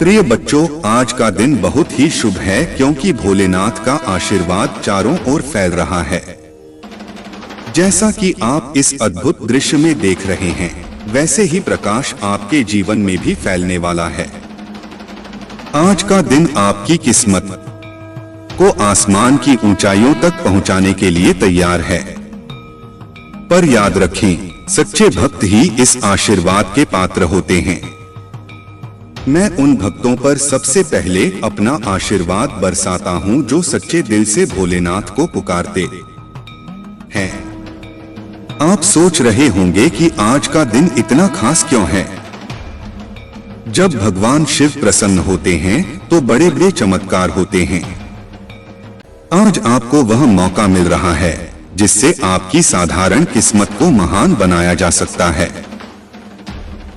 प्रिय बच्चों, आज का दिन बहुत ही शुभ है क्योंकि भोलेनाथ का आशीर्वाद चारों ओर फैल रहा है। जैसा कि आप इस अद्भुत दृश्य में देख रहे हैं, वैसे ही प्रकाश आपके जीवन में भी फैलने वाला है। आज का दिन आपकी किस्मत को आसमान की ऊंचाइयों तक पहुंचाने के लिए तैयार है। पर याद रखें, सच्चे भक्त ही इस आशीर्वाद के पात्र होते हैं। मैं उन भक्तों पर सबसे पहले अपना आशीर्वाद बरसाता हूं जो सच्चे दिल से भोलेनाथ को पुकारते हैं। आप सोच रहे होंगे कि आज का दिन इतना खास क्यों है। जब भगवान शिव प्रसन्न होते हैं तो बड़े बड़े चमत्कार होते हैं। आज आपको वह मौका मिल रहा है जिससे आपकी साधारण किस्मत को महान बनाया जा सकता है।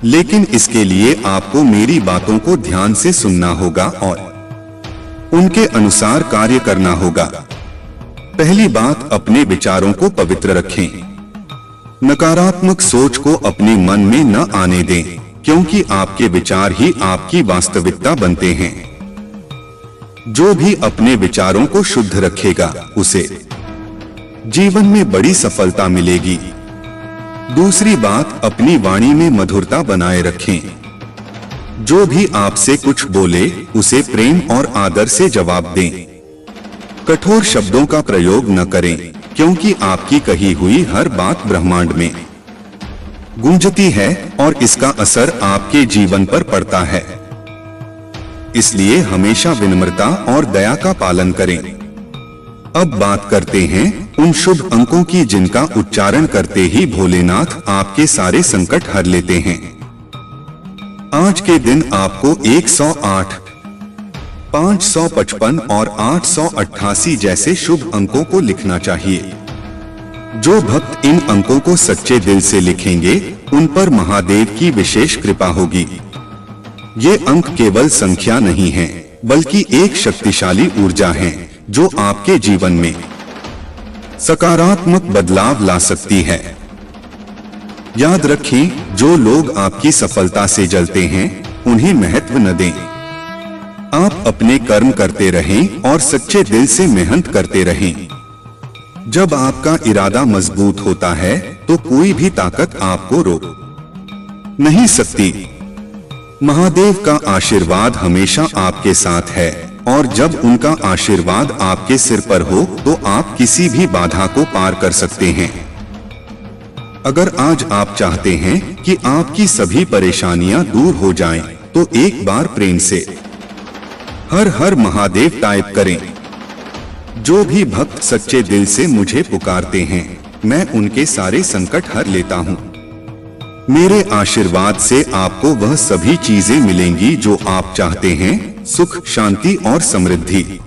लेकिन इसके लिए आपको मेरी बातों को ध्यान से सुनना होगा और उनके अनुसार कार्य करना होगा। पहली बात, अपने विचारों को पवित्र रखें। नकारात्मक सोच को अपने मन में न आने दें, क्योंकि आपके विचार ही आपकी वास्तविकता बनते हैं। जो भी अपने विचारों को शुद्ध रखेगा, उसे जीवन में बड़ी सफलता मिलेगी। दूसरी बात, अपनी वाणी में मधुरता बनाए रखें। जो भी आपसे कुछ बोले, उसे प्रेम और आदर से जवाब दें। कठोर शब्दों का प्रयोग न करें, क्योंकि आपकी कही हुई हर बात ब्रह्मांड में गूंजती है और इसका असर आपके जीवन पर पड़ता है। इसलिए हमेशा विनम्रता और दया का पालन करें। अब बात करते हैं उन शुभ अंकों की जिनका उच्चारण करते ही भोलेनाथ आपके सारे संकट हर लेते हैं। आज के दिन आपको 108, 555 और 888 जैसे शुभ अंकों को लिखना चाहिए। जो भक्त इन अंकों को सच्चे दिल से लिखेंगे, उन पर महादेव की विशेष कृपा होगी। ये अंक केवल संख्या नहीं है, बल्कि एक शक्तिशाली ऊर्जा है जो आपके जीवन में सकारात्मक बदलाव ला सकती है। याद रखें, जो लोग आपकी सफलता से जलते हैं, उन्हें महत्व न दें। आप अपने कर्म करते रहें और सच्चे दिल से मेहनत करते रहें। जब आपका इरादा मजबूत होता है, तो कोई भी ताकत आपको रोक नहीं सकती। महादेव का आशीर्वाद हमेशा आपके साथ है, और जब उनका आशीर्वाद आपके सिर पर हो तो आप किसी भी बाधा को पार कर सकते हैं। अगर आज आप चाहते हैं कि आपकी सभी परेशानियां दूर हो जाएं, तो एक बार प्रेम से हर हर महादेव टाइप करें। जो भी भक्त सच्चे दिल से मुझे पुकारते हैं, मैं उनके सारे संकट हर लेता हूं। मेरे आशीर्वाद से आपको वह सभी चीजें मिलेंगी जो आप चाहते हैं, सुख, शांति और समृद्धि।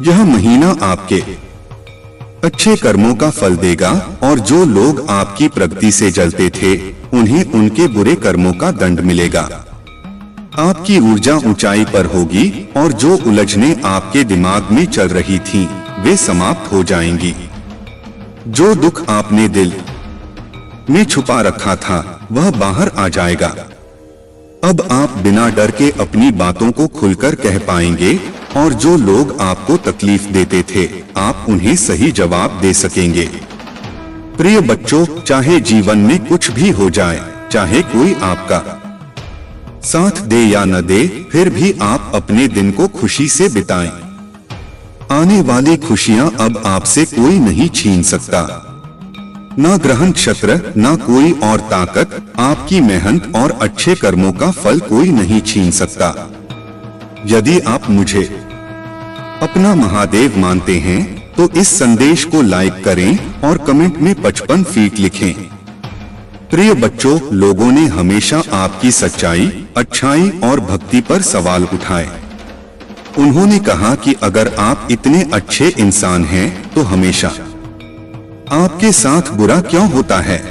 यह महीना आपके अच्छे कर्मों का फल देगा, और जो लोग आपकी प्रगति से जलते थे, उन्हें उनके बुरे कर्मों का दंड मिलेगा। आपकी ऊर्जा ऊंचाई पर होगी, और जो उलझनें आपके दिमाग में चल रही थीं, वे समाप्त हो जाएंगी। जो दुख आपने दिल में छुपा रखा था, वह बाहर आ जाएगा। अब आप बिना डर के अपनी बातों को खुलकर कह पाएंगे, और जो लोग आपको तकलीफ देते थे, आप उन्हें सही जवाब दे सकेंगे। प्रिय बच्चों, चाहे जीवन में कुछ भी हो जाए, चाहे कोई आपका साथ दे या न दे, फिर भी आप अपने दिन को खुशी से बिताएं। आने वाली खुशियां अब आपसे कोई नहीं छीन सकता। ना ग्रह नक्षत्र, ना कोई और ताकत, आपकी मेहनत और अच्छे कर्मों का फल कोई नहीं छीन सकता। यदि आप मुझे अपना महादेव मानते हैं, तो इस संदेश को लाइक करें और कमेंट में 55 फीट लिखें। प्रिय बच्चों, लोगों ने हमेशा आपकी सच्चाई, अच्छाई और भक्ति पर सवाल उठाए। उन्होंने कहा कि अगर आप इतने अच्छे इंसान हैं, तो हमेशा आपके साथ बुरा क्यों होता है।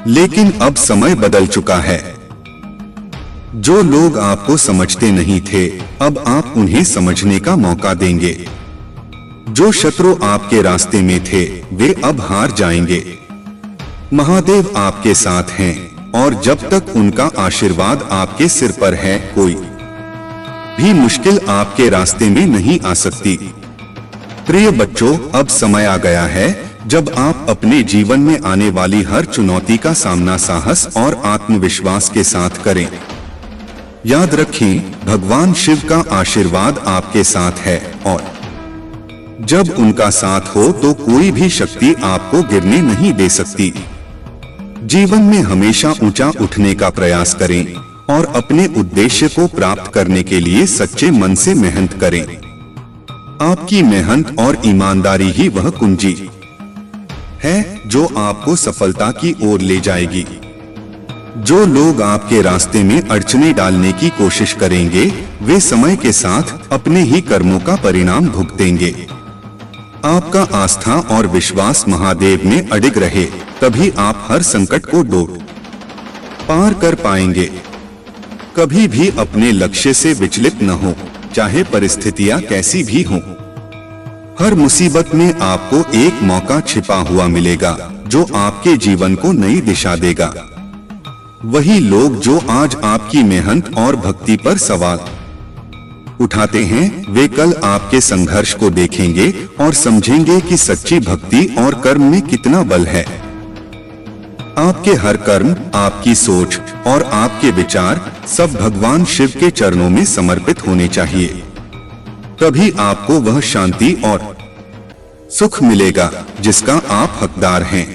लेकिन अब समय बदल चुका है। जो लोग आपको समझते नहीं थे, अब आप उन्हें समझने का मौका देंगे। जो शत्रु आपके रास्ते में थे, वे अब हार जाएंगे। महादेव आपके साथ हैं, और जब तक उनका आशीर्वाद आपके सिर पर है, कोई भी मुश्किल आपके रास्ते में नहीं आ सकती। प्रिय बच्चों, अब समय आ गया है जब आप अपने जीवन में आने वाली हर चुनौती का सामना साहस और आत्मविश्वास के साथ करें। याद रखें, भगवान शिव का आशीर्वाद आपके साथ है और जब उनका साथ हो तो कोई भी शक्ति आपको गिरने नहीं दे सकती। जीवन में हमेशा ऊंचा उठने का प्रयास करें और अपने उद्देश्य को प्राप्त करने के लिए सच्चे मन से मेहनत करें। आपकी मेहनत और ईमानदारी ही वह कुंजी है जो आपको सफलता की ओर ले जाएगी। जो लोग आपके रास्ते में अड़चनें डालने की कोशिश करेंगे, वे समय के साथ अपने ही कर्मों का परिणाम भुगतेंगे। आपका आस्था और विश्वास महादेव में अडिग रहे, तभी आप हर संकट को डोर पार कर पाएंगे। कभी भी अपने लक्ष्य से विचलित न हो, चाहे परिस्थितियां कैसी भी हों। हर मुसीबत में आपको एक मौका छिपा हुआ मिलेगा जो आपके जीवन को नई दिशा देगा। वही लोग जो आज आपकी मेहनत और भक्ति पर सवाल उठाते हैं, वे कल आपके संघर्ष को देखेंगे और समझेंगे कि सच्ची भक्ति और कर्म में कितना बल है। आपके हर कर्म, आपकी सोच और आपके विचार सब भगवान शिव के चरणों में समर्पित होने चाहिए। तभी आपको वह शांति और सुख मिलेगा जिसका आप हकदार हैं।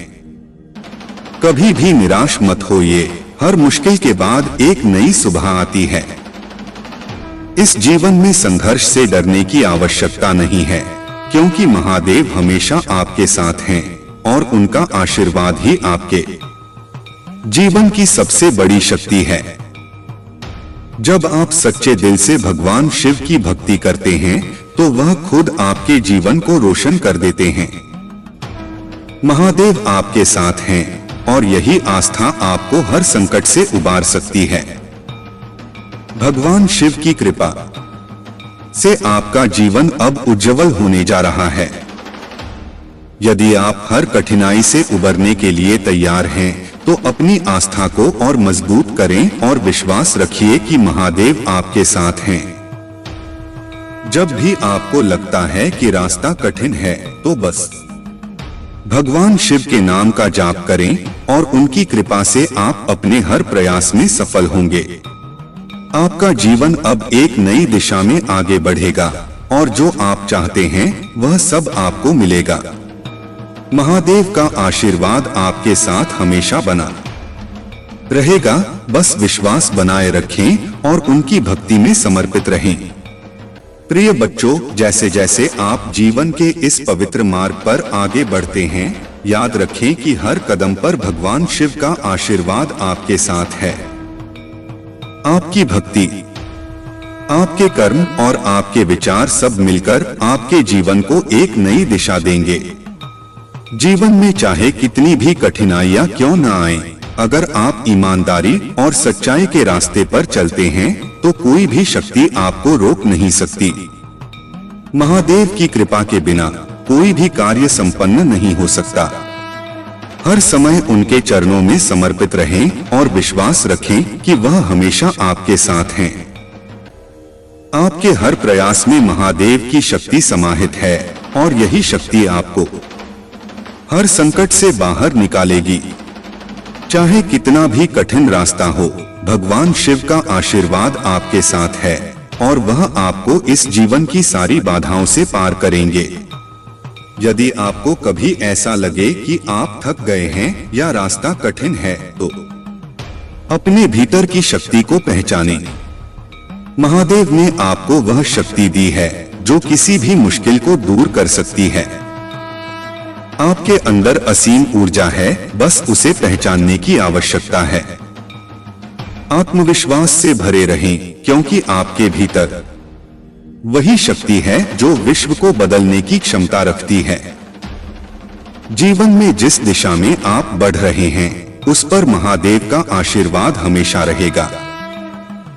कभी भी निराश मत होइए, हर मुश्किल के बाद एक नई सुबह आती है। इस जीवन में संघर्ष से डरने की आवश्यकता नहीं है, क्योंकि महादेव हमेशा आपके साथ हैं और उनका आशीर्वाद ही आपके जीवन की सबसे बड़ी शक्ति है। जब आप सच्चे दिल से भगवान शिव की भक्ति करते हैं, तो वह खुद आपके जीवन को रोशन कर देते हैं। महादेव आपके साथ हैं और यही आस्था आपको हर संकट से उबार सकती है। भगवान शिव की कृपा से आपका जीवन अब उज्जवल होने जा रहा है। यदि आप हर कठिनाई से उबरने के लिए तैयार हैं, तो अपनी आस्था को और मजबूत करें और विश्वास रखिए कि महादेव आपके साथ हैं। जब भी आपको लगता है कि रास्ता कठिन है, तो बस भगवान शिव के नाम का जाप करें और उनकी कृपा से आप अपने हर प्रयास में सफल होंगे। आपका जीवन अब एक नई दिशा में आगे बढ़ेगा और जो आप चाहते हैं वह सब आपको मिलेगा। महादेव का आशीर्वाद आपके साथ हमेशा बना रहेगा। बस विश्वास बनाए रखें और उनकी भक्ति में समर्पित रहें। प्रिय बच्चों, जैसे जैसे आप जीवन के इस पवित्र मार्ग पर आगे बढ़ते हैं, याद रखें कि हर कदम पर भगवान शिव का आशीर्वाद आपके साथ है। आपकी भक्ति, आपके कर्म और आपके विचार सब मिलकर आपके जीवन को एक नई दिशा देंगे। जीवन में चाहे कितनी भी कठिनाइयां क्यों न आए, अगर आप ईमानदारी और सच्चाई के रास्ते पर चलते हैं, तो कोई भी शक्ति आपको रोक नहीं सकती। महादेव की कृपा के बिना कोई भी कार्य संपन्न नहीं हो सकता। हर समय उनके चरणों में समर्पित रहें और विश्वास रखें कि वह हमेशा आपके साथ हैं। आपके हर प्रयास में महादेव की शक्ति समाहित है और यही शक्ति आपको हर संकट से बाहर निकालेगी। चाहे कितना भी कठिन रास्ता हो, भगवान शिव का आशीर्वाद आपके साथ है और वह आपको इस जीवन की सारी बाधाओं से पार करेंगे। यदि आपको कभी ऐसा लगे कि आप थक गए हैं या रास्ता कठिन है, तो अपने भीतर की शक्ति को पहचानें। महादेव ने आपको वह शक्ति दी है जो किसी भी मुश्किल को दूर कर सकती है। आपके अंदर असीम ऊर्जा है, बस उसे पहचानने की आवश्यकता है। आत्मविश्वास से भरे रहें, क्योंकि आपके भीतर वही शक्ति है जो विश्व को बदलने की क्षमता रखती है। जीवन में जिस दिशा में आप बढ़ रहे हैं, उस पर महादेव का आशीर्वाद हमेशा रहेगा।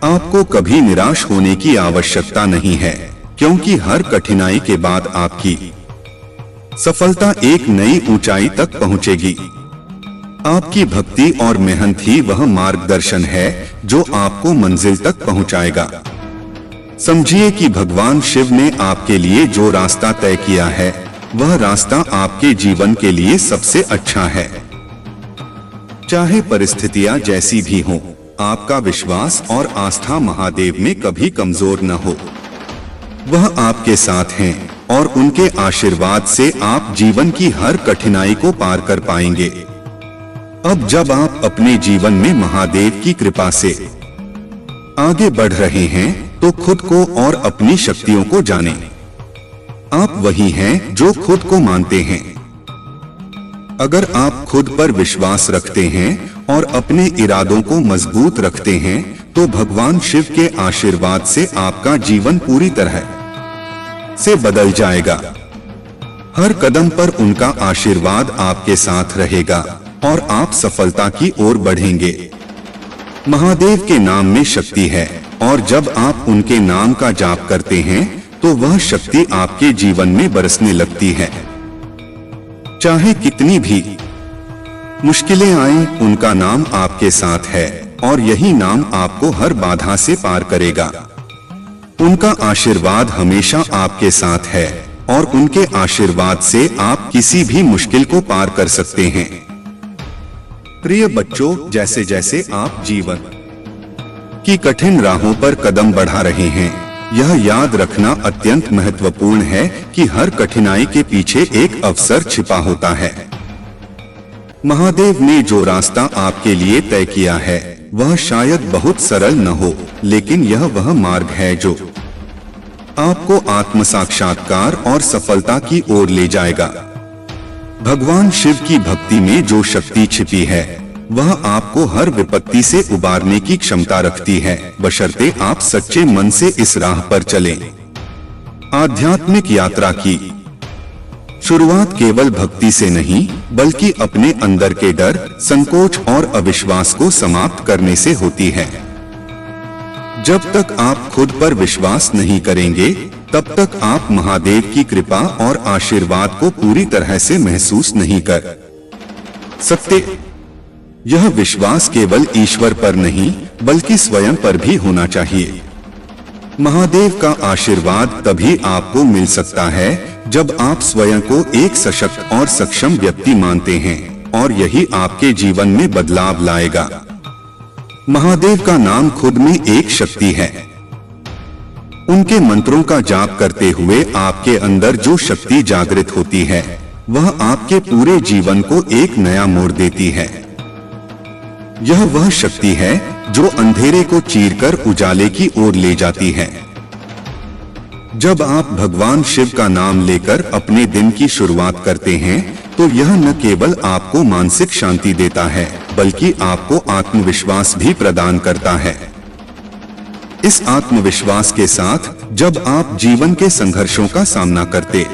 आपको कभी निराश होने की आवश्यकता नहीं है, क्योंकि हर कठिनाई के बाद आपकी सफलता एक नई ऊंचाई तक पहुंचेगी। आपकी भक्ति और मेहनत ही वह मार्गदर्शन है जो आपको मंजिल तक पहुंचाएगा। समझिए कि भगवान शिव ने आपके लिए जो रास्ता तय किया है वह रास्ता आपके जीवन के लिए सबसे अच्छा है। चाहे परिस्थितियां जैसी भी हों, आपका विश्वास और आस्था महादेव में कभी कमजोर न हो। वह आपके साथ हैं और उनके आशीर्वाद से आप जीवन की हर कठिनाई को पार कर पाएंगे। अब जब आप अपने जीवन में महादेव की कृपा से आगे बढ़ रहे हैं तो खुद को और अपनी शक्तियों को जानें। आप वही हैं जो खुद को मानते हैं। अगर आप खुद पर विश्वास रखते हैं और अपने इरादों को मजबूत रखते हैं तो भगवान शिव के आशीर्वाद से आपका जीवन पूरी तरह से बदल जाएगा। हर कदम पर उनका आशीर्वाद आपके साथ रहेगा और आप सफलता की ओर बढ़ेंगे। महादेव के नाम में शक्ति है और जब आप उनके नाम का जाप करते हैं तो वह शक्ति आपके जीवन में बरसने लगती है। चाहे कितनी भी मुश्किलें आए, उनका नाम आपके साथ है और यही नाम आपको हर बाधा से पार करेगा। उनका आशीर्वाद हमेशा आपके साथ है और उनके आशीर्वाद से आप किसी भी मुश्किल को पार कर सकते हैं। प्रिय बच्चों, जैसे जैसे आप जीवन की कठिन राहों पर कदम बढ़ा रहे हैं, यह याद रखना अत्यंत महत्वपूर्ण है कि हर कठिनाई के पीछे एक अवसर छिपा होता है। महादेव ने जो रास्ता आपके लिए तय किया है वह शायद बहुत सरल न हो, लेकिन यह वह मार्ग है जो आपको आत्म साक्षात्कार और सफलता की ओर ले जाएगा। भगवान शिव की भक्ति में जो शक्ति छिपी है वह आपको हर विपत्ति से उबारने की क्षमता रखती है, बशर्ते आप सच्चे मन से इस राह पर चलें। आध्यात्मिक यात्रा की शुरुआत केवल भक्ति से नहीं बल्कि अपने अंदर के डर, संकोच और अविश्वास को समाप्त करने से होती है। जब तक आप खुद पर विश्वास नहीं करेंगे तब तक आप महादेव की कृपा और आशीर्वाद को पूरी तरह से महसूस नहीं कर सकते। यह विश्वास केवल ईश्वर पर नहीं बल्कि स्वयं पर भी होना चाहिए। महादेव का आशीर्वाद तभी आपको मिल सकता है जब आप स्वयं को एक सशक्त और सक्षम व्यक्ति मानते हैं और यही आपके जीवन में बदलाव लाएगा। महादेव का नाम खुद में एक शक्ति है। उनके मंत्रों का जाप करते हुए आपके अंदर जो शक्ति जागृत होती है वह आपके पूरे जीवन को एक नया मोड़ देती है। यह वह शक्ति है जो अंधेरे को चीरकर उजाले की ओर ले जाती है। जब आप भगवान शिव का नाम लेकर अपने दिन की शुरुआत करते हैं तो यह न केवल आपको मानसिक शांति देता है बल्कि आपको आत्मविश्वास भी प्रदान करता है। इस आत्मविश्वास के साथ जब आप जीवन के संघर्षों का सामना करते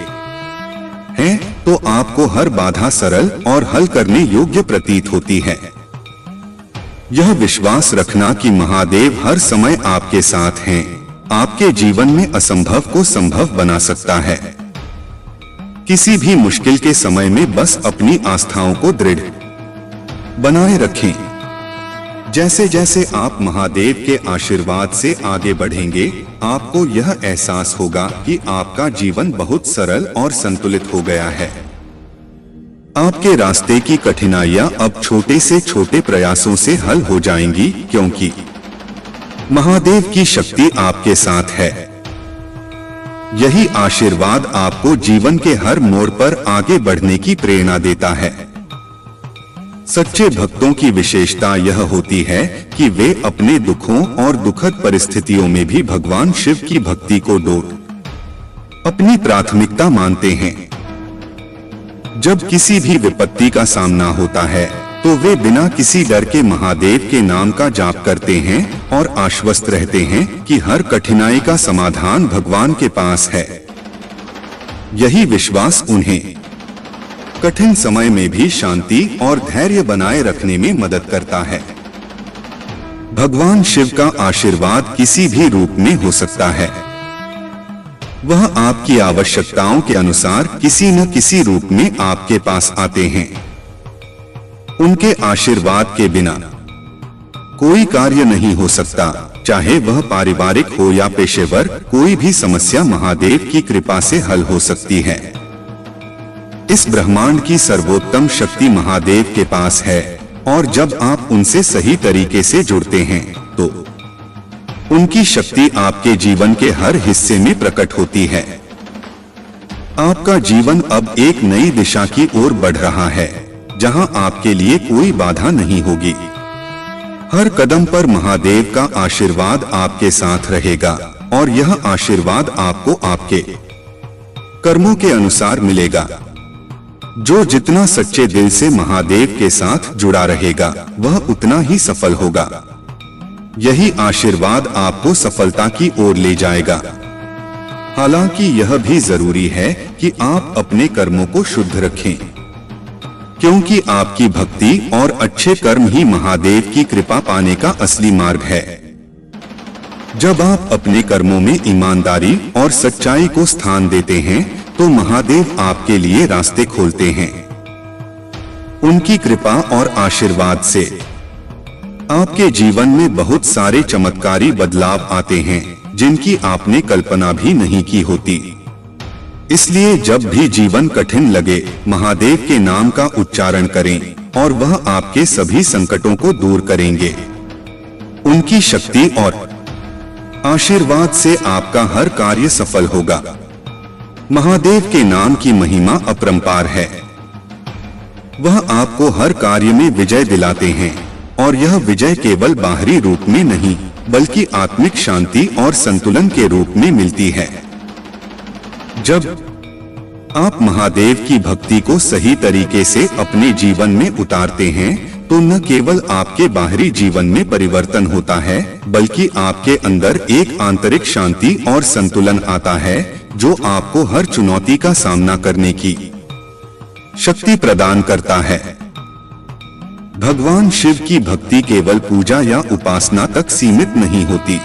हैं तो आपको हर बाधा सरल और हल करने योग्य प्रतीत होती है। यह विश्वास रखना कि महादेव हर समय आपके साथ हैं, आपके जीवन में असंभव को संभव बना सकता है। किसी भी मुश्किल के समय में बस अपनी आस्थाओं को दृढ़ बनाए रखें। जैसे जैसे आप महादेव के आशीर्वाद से आगे बढ़ेंगे, आपको यह एहसास होगा कि आपका जीवन बहुत सरल और संतुलित हो गया है। आपके रास्ते की कठिनाइयां अब छोटे से छोटे प्रयासों से हल हो जाएंगी, क्योंकि महादेव की शक्ति आपके साथ है। यही आशीर्वाद आपको जीवन के हर मोड़ पर आगे बढ़ने की प्रेरणा देता है। सच्चे भक्तों की विशेषता यह होती है कि वे अपने दुखों और दुखद परिस्थितियों में भी भगवान शिव की भक्ति को अपनी प्राथमिकता मानते हैं। जब किसी भी विपत्ति का सामना होता है तो वे बिना किसी डर के महादेव के नाम का जाप करते हैं और आश्वस्त रहते हैं कि हर कठिनाई का समाधान भगवान के पास है। यही विश्वास उन्हें कठिन समय में भी शांति और धैर्य बनाए रखने में मदद करता है। भगवान शिव का आशीर्वाद किसी भी रूप में हो सकता है। वह आपकी आवश्यकताओं के अनुसार किसी न किसी रूप में आपके पास आते हैं। उनके आशीर्वाद के बिना कोई कार्य नहीं हो सकता, चाहे वह पारिवारिक हो या पेशेवर। कोई भी समस्या महादेव की कृपा से हल हो सकती है। इस ब्रह्मांड की सर्वोत्तम शक्ति महादेव के पास है और जब आप उनसे सही तरीके से जुड़ते हैं तो उनकी शक्ति आपके जीवन के हर हिस्से में प्रकट होती है। आपका जीवन अब एक नई दिशा की ओर बढ़ रहा है, जहां आपके लिए कोई बाधा नहीं होगी। हर कदम पर महादेव का आशीर्वाद आपके साथ रहेगा और यह आशीर्वाद आपको आपके कर्मों के अनुसार मिलेगा। जो जितना सच्चे दिल से महादेव के साथ जुड़ा रहेगा, वह उतना ही सफल होगा। यही आशीर्वाद आपको सफलता की ओर ले जाएगा। हालांकि यह भी जरूरी है कि आप अपने कर्मों को शुद्ध रखें, क्योंकि आपकी भक्ति और अच्छे कर्म ही महादेव की कृपा पाने का असली मार्ग है। जब आप अपने कर्मों में ईमानदारी और सच्चाई को स्थान देते हैं, तो महादेव आपके लिए रास्ते खोलते हैं। उनकी कृपा और आशीर्वाद से आपके जीवन में बहुत सारे चमत्कारी बदलाव आते हैं, जिनकी आपने कल्पना भी नहीं की होती। इसलिए जब भी जीवन कठिन लगे, महादेव के नाम का उच्चारण करें और वह आपके सभी संकटों को दूर करेंगे। उनकी शक्ति और आशीर्वाद से आपका हर कार्य सफल होगा। महादेव के नाम की महिमा अपरंपार है। वह आपको हर कार्य में विजय दिलाते हैं और यह विजय केवल बाहरी रूप में नहीं, बल्कि आत्मिक शांति और संतुलन के रूप में मिलती है। जब आप महादेव की भक्ति को सही तरीके से अपने जीवन में उतारते हैं, तो न केवल आपके बाहरी जीवन में परिवर्तन होता है, बल्कि आपके अंदर एक आंतरिक शांति और संतुलन आता है, जो आपको हर चुनौती का सामना करने की शक्ति प्रदान करता है। भगवान शिव की भक्ति केवल पूजा या उपासना तक सीमित नहीं होती।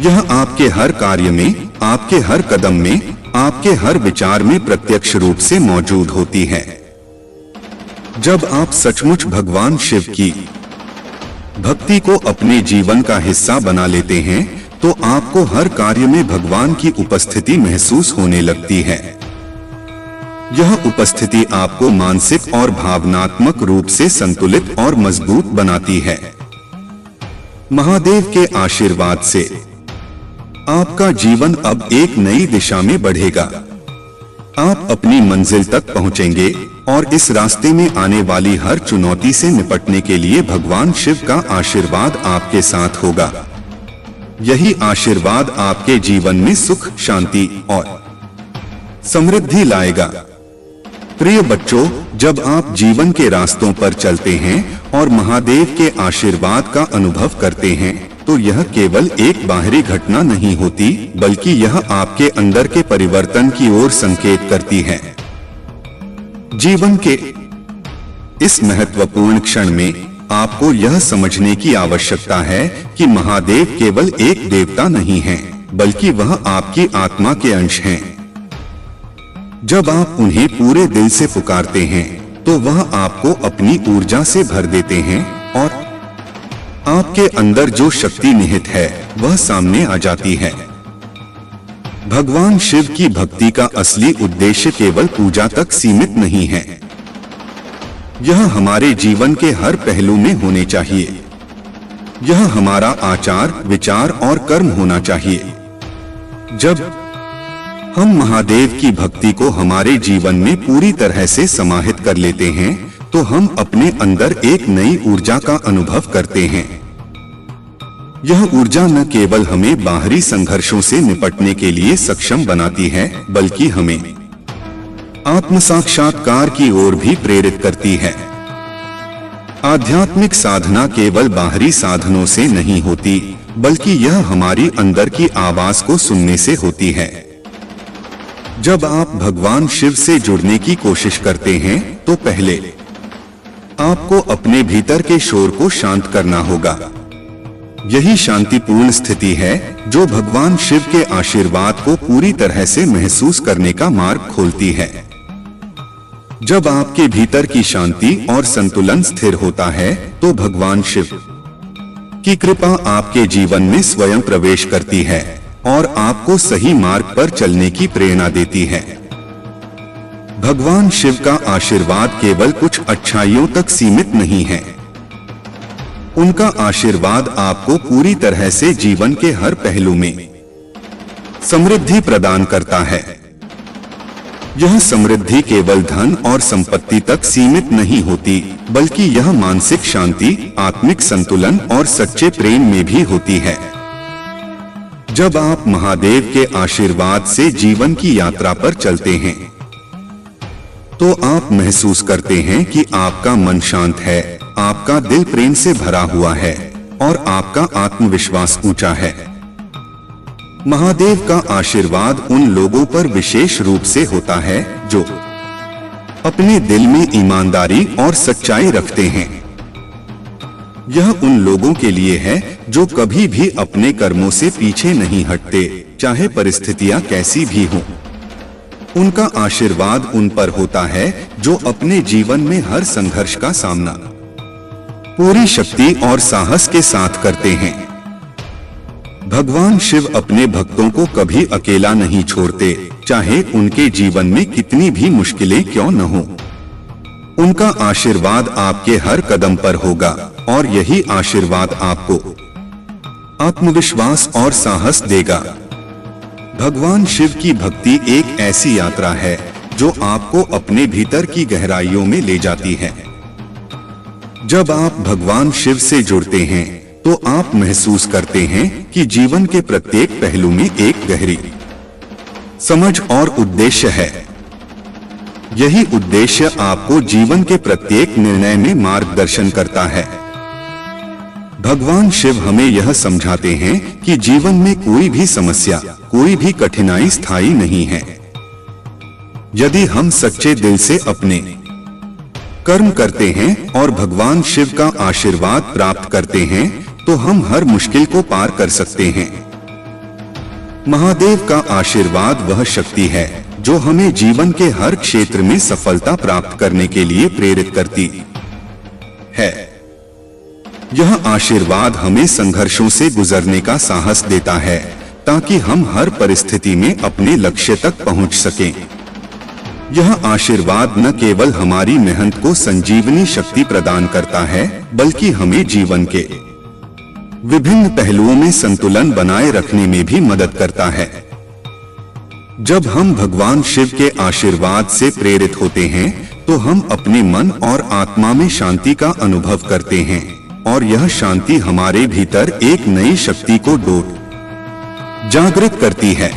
यह आपके हर कार्य में, आपके हर कदम में, आपके हर विचार में प्रत्यक्ष रूप से मौजूद होती है। जब आप सचमुच भगवान शिव की भक्ति को अपने जीवन का हिस्सा बना लेते हैं, तो आपको हर कार्य में भगवान की उपस्थिति महसूस होने लगती है। यह उपस्थिति आपको मानसिक और भावनात्मक रूप से संतुलित और मजबूत बनाती है। महादेव के आशीर्वाद से आपका जीवन अब एक नई दिशा में बढ़ेगा। आप अपनी मंजिल तक पहुंचेंगे और इस रास्ते में आने वाली हर चुनौती से निपटने के लिए भगवान शिव का आशीर्वाद आपके साथ होगा। यही आशीर्वाद आपके जीवन में सुख, शांति और समृद्धि लाएगा। प्रिय बच्चों, जब आप जीवन के रास्तों पर चलते हैं और महादेव के आशीर्वाद का अनुभव करते हैं, तो यह केवल एक बाहरी घटना नहीं होती, बल्कि यह आपके अंदर के परिवर्तन की ओर संकेत करती है। जीवन के इस महत्वपूर्ण क्षण में आपको यह समझने की आवश्यकता है कि महादेव केवल एक देवता नहीं है, बल्कि वह आपकी आत्मा के अंश हैं। जब आप उन्हें पूरे दिल से पुकारते हैं, तो वह आपको अपनी ऊर्जा से भर देते हैं और आपके अंदर जो शक्ति निहित है, वह सामने आ जाती है। भगवान शिव की भक्ति का असली उद्देश्य केवल पूजा तक सीमित नहीं है। यह हमारे जीवन के हर पहलू में होने चाहिए। यह हमारा आचार, विचार और कर्म होना चाहिए। जब हम महादेव की भक्ति को हमारे जीवन में पूरी तरह से समाहित कर लेते हैं, तो हम अपने अंदर एक नई ऊर्जा का अनुभव करते हैं। यह ऊर्जा न केवल हमें बाहरी संघर्षों से निपटने के लिए सक्षम बनाती है, बल्कि हमें आत्म साक्षात्कार की ओर भी प्रेरित करती है। आध्यात्मिक साधना केवल बाहरी साधनों से नहीं होती, बल्कि यह हमारी अंदर की आवाज को सुनने से होती है। जब आप भगवान शिव से जुड़ने की कोशिश करते हैं, तो पहले आपको अपने भीतर के शोर को शांत करना होगा। यही शांतिपूर्ण स्थिति है जो भगवान शिव के आशीर्वाद को पूरी तरह से महसूस करने का मार्ग खोलती है। जब आपके भीतर की शांति और संतुलन स्थिर होता है तो भगवान शिव की कृपा आपके जीवन में स्वयं प्रवेश करती है और आपको सही मार्ग पर चलने की प्रेरणा देती है। भगवान शिव का आशीर्वाद केवल कुछ अच्छाइयों तक सीमित नहीं है। उनका आशीर्वाद आपको पूरी तरह से जीवन के हर पहलू में समृद्धि प्रदान करता है। यह समृद्धि केवल धन और संपत्ति तक सीमित नहीं होती, बल्कि यह मानसिक शांति, आत्मिक संतुलन और सच्चे प्रेम में भी होती है। जब आप महादेव के आशीर्वाद से जीवन की यात्रा पर चलते हैं, तो आप महसूस करते हैं कि आपका मन शांत है, आपका दिल प्रेम से भरा हुआ है और आपका आत्मविश्वास ऊंचा है। महादेव का आशीर्वाद उन लोगों पर विशेष रूप से होता है जो अपने दिल में ईमानदारी और सच्चाई रखते हैं। यह उन लोगों के लिए है जो कभी भी अपने कर्मों से पीछे नहीं हटते, चाहे परिस्थितियां कैसी भी हों। उनका आशीर्वाद उन पर होता है जो अपने जीवन में हर संघर्ष का सामना पूरी शक्ति और साहस के साथ करते हैं। भगवान शिव अपने भक्तों को कभी अकेला नहीं छोड़ते, चाहे उनके जीवन में कितनी भी मुश्किलें क्यों न हो। उनका आशीर्वाद आपके हर कदम पर होगा और यही आशीर्वाद आपको आत्मविश्वास और साहस देगा। भगवान शिव की भक्ति एक ऐसी यात्रा है जो आपको अपने भीतर की गहराइयों में ले जाती है। जब आप भगवान शिव से जुड़ते हैं तो आप महसूस करते हैं कि जीवन के प्रत्येक पहलू में एक गहरी समझ और उद्देश्य है। यही उद्देश्य आपको जीवन के प्रत्येक निर्णय में मार्गदर्शन करता है। भगवान शिव हमें यह समझाते हैं कि जीवन में कोई भी समस्या, कोई भी कठिनाई स्थायी नहीं है। यदि हम सच्चे दिल से अपने कर्म करते हैं और भगवान शिव का आशीर्वाद प्राप्त करते हैं तो हम हर मुश्किल को पार कर सकते हैं। महादेव का आशीर्वाद वह शक्ति है जो हमें जीवन के हर क्षेत्र में सफलता प्राप्त करने के लिए प्रेरित करती है। यह आशीर्वाद हमें संघर्षों से गुजरने का साहस देता है ताकि हम हर परिस्थिति में अपने लक्ष्य तक पहुंच सकें। यह आशीर्वाद न केवल हमारी मेहनत को संजीवनी शक्ति प्रदान करता है, बल्कि हमें जीवन के विभिन्न पहलुओं में संतुलन बनाए रखने में भी मदद करता है। जब हम भगवान शिव के आशीर्वाद से प्रेरित होते हैं तो हम अपने मन और आत्मा में शांति का अनुभव करते हैं और यह शांति हमारे भीतर एक नई शक्ति को जागृत करती है।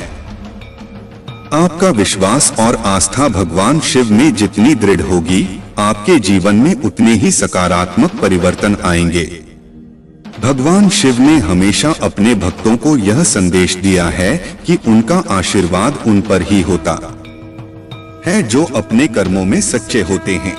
आपका विश्वास और आस्था भगवान शिव में जितनी दृढ़ होगी, आपके जीवन में उतने ही सकारात्मक परिवर्तन आएंगे। भगवान शिव ने हमेशा अपने भक्तों को यह संदेश दिया है कि उनका आशीर्वाद उन पर ही होता है जो अपने कर्मों में सच्चे होते हैं।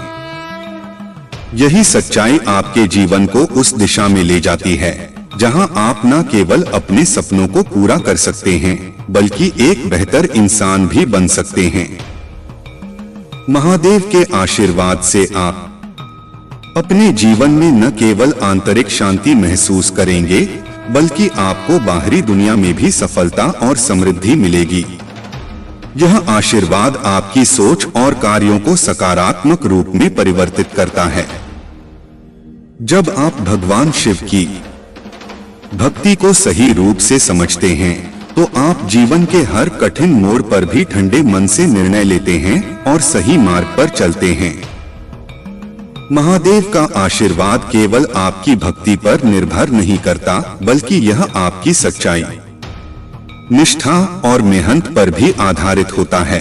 यही सच्चाई आपके जीवन को उस दिशा में ले जाती है जहां आप न केवल अपने सपनों को पूरा कर सकते हैं, बल्कि एक बेहतर इंसान भी बन सकते हैं। महादेव के आशीर्वाद से आप अपने जीवन में न केवल आंतरिक शांति महसूस करेंगे, बल्कि आपको बाहरी दुनिया में भी सफलता और समृद्धि मिलेगी। यह आशीर्वाद आपकी सोच और कार्यों को सकारात्मक रूप में परिवर्तित करता है। जब आप भगवान शिव की भक्ति को सही रूप से समझते हैं, तो आप जीवन के हर कठिन मोड़ पर भी ठंडे मन से निर्णय लेते हैं और सही मार्ग पर चलते हैं। महादेव का आशीर्वाद केवल आपकी भक्ति पर निर्भर नहीं करता, बल्कि यह आपकी सच्चाई, निष्ठा और मेहनत पर भी आधारित होता है।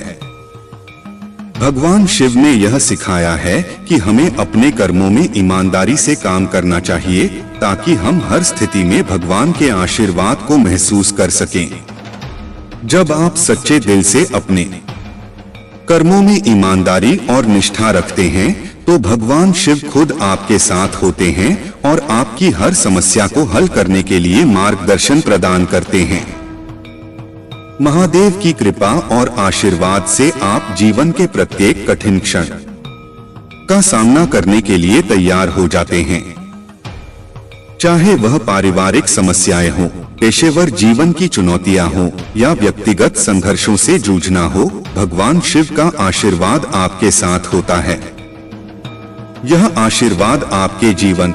भगवान शिव ने यह सिखाया है कि हमें अपने कर्मों में ईमानदारी से काम करना चाहिए ताकि हम हर स्थिति में भगवान के आशीर्वाद को महसूस कर सकें। जब आप सच्चे दिल से अपने कर्मों में ईमानदारी और निष्ठा रखते हैं तो भगवान शिव खुद आपके साथ होते हैं और आपकी हर समस्या को हल करने के लिए मार्गदर्शन प्रदान करते हैं। महादेव की कृपा और आशीर्वाद से आप जीवन के प्रत्येक कठिन क्षण का सामना करने के लिए तैयार हो जाते हैं। चाहे वह पारिवारिक समस्याएं हो, पेशेवर जीवन की चुनौतियां हो या व्यक्तिगत संघर्षों से जूझना हो, भगवान शिव का आशीर्वाद आपके साथ होता है। यह आशीर्वाद आपके जीवन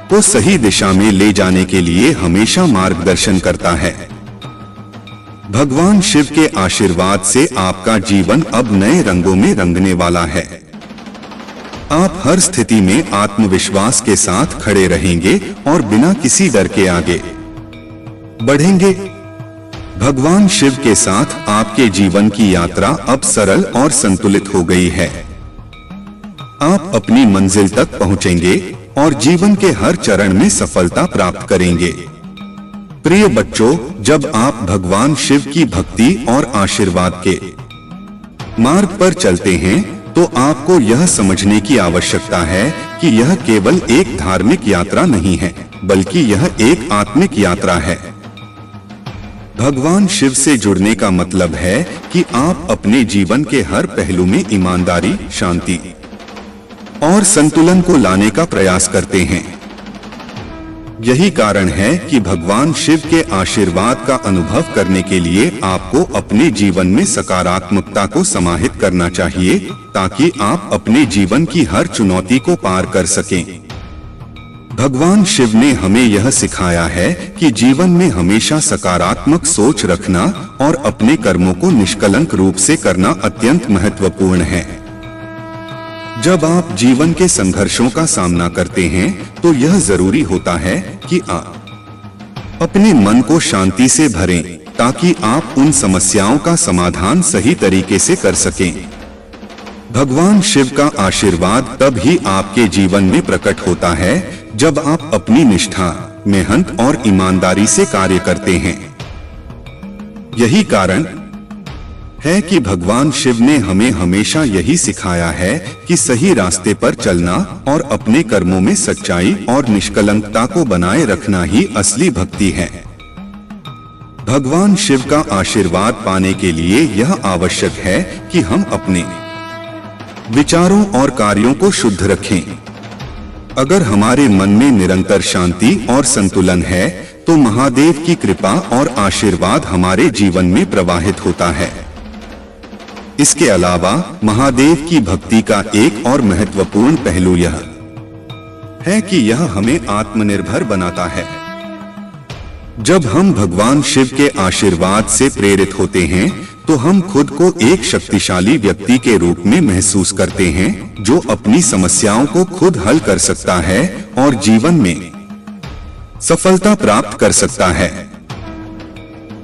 को सही दिशा में ले जाने के लिए हमेशा मार्गदर्शन करता है। भगवान शिव के आशीर्वाद से आपका जीवन अब नए रंगों में रंगने वाला है। आप हर स्थिति में आत्मविश्वास के साथ खड़े रहेंगे और बिना किसी डर के आगे बढ़ेंगे। भगवान शिव के साथ आपके जीवन की यात्रा अब सरल और संतुलित हो गई है। आप अपनी मंजिल तक पहुंचेंगे और जीवन के हर चरण में सफलता प्राप्त करेंगे। प्रिय बच्चों, जब आप भगवान शिव की भक्ति और आशीर्वाद के मार्ग पर चलते हैं तो आपको यह समझने की आवश्यकता है कि यह केवल एक धार्मिक यात्रा नहीं है, बल्कि यह एक आत्मिक यात्रा है। भगवान शिव से जुड़ने का मतलब है कि आप अपने जीवन के हर पहलू में ईमानदारी, शांति और संतुलन को लाने का प्रयास करते हैं। यही कारण है कि भगवान शिव के आशीर्वाद का अनुभव करने के लिए आपको अपने जीवन में सकारात्मकता को समाहित करना चाहिए, ताकि आप अपने जीवन की हर चुनौती को पार कर सकें। भगवान शिव ने हमें यह सिखाया है कि जीवन में हमेशा सकारात्मक सोच रखना और अपने कर्मों को निष्कलंक रूप से करना अत्यंत महत्वपूर्ण है। जब आप जीवन के संघर्षों का सामना करते हैं तो यह जरूरी होता है कि आप अपने मन को शांति से भरें, ताकि आप उन समस्याओं का समाधान सही तरीके से कर सकें। भगवान शिव का आशीर्वाद तब ही आपके जीवन में प्रकट होता है जब आप अपनी निष्ठा, मेहनत और ईमानदारी से कार्य करते हैं। यही कारण है कि भगवान शिव ने हमें हमेशा यही सिखाया है कि सही रास्ते पर चलना और अपने कर्मों में सच्चाई और निष्कलंकता को बनाए रखना ही असली भक्ति है। भगवान शिव का आशीर्वाद पाने के लिए यह आवश्यक है कि हम अपने विचारों और कार्यों को शुद्ध रखें। अगर हमारे मन में निरंतर शांति और संतुलन है तो महादेव की कृपा और आशीर्वाद हमारे जीवन में प्रवाहित होता है। इसके अलावा महादेव की भक्ति का एक और महत्वपूर्ण पहलू यह है कि यह हमें आत्मनिर्भर बनाता है। जब हम भगवान शिव के आशीर्वाद से प्रेरित होते हैं तो हम खुद को एक शक्तिशाली व्यक्ति के रूप में महसूस करते हैं, जो अपनी समस्याओं को खुद हल कर सकता है और जीवन में सफलता प्राप्त कर सकता है।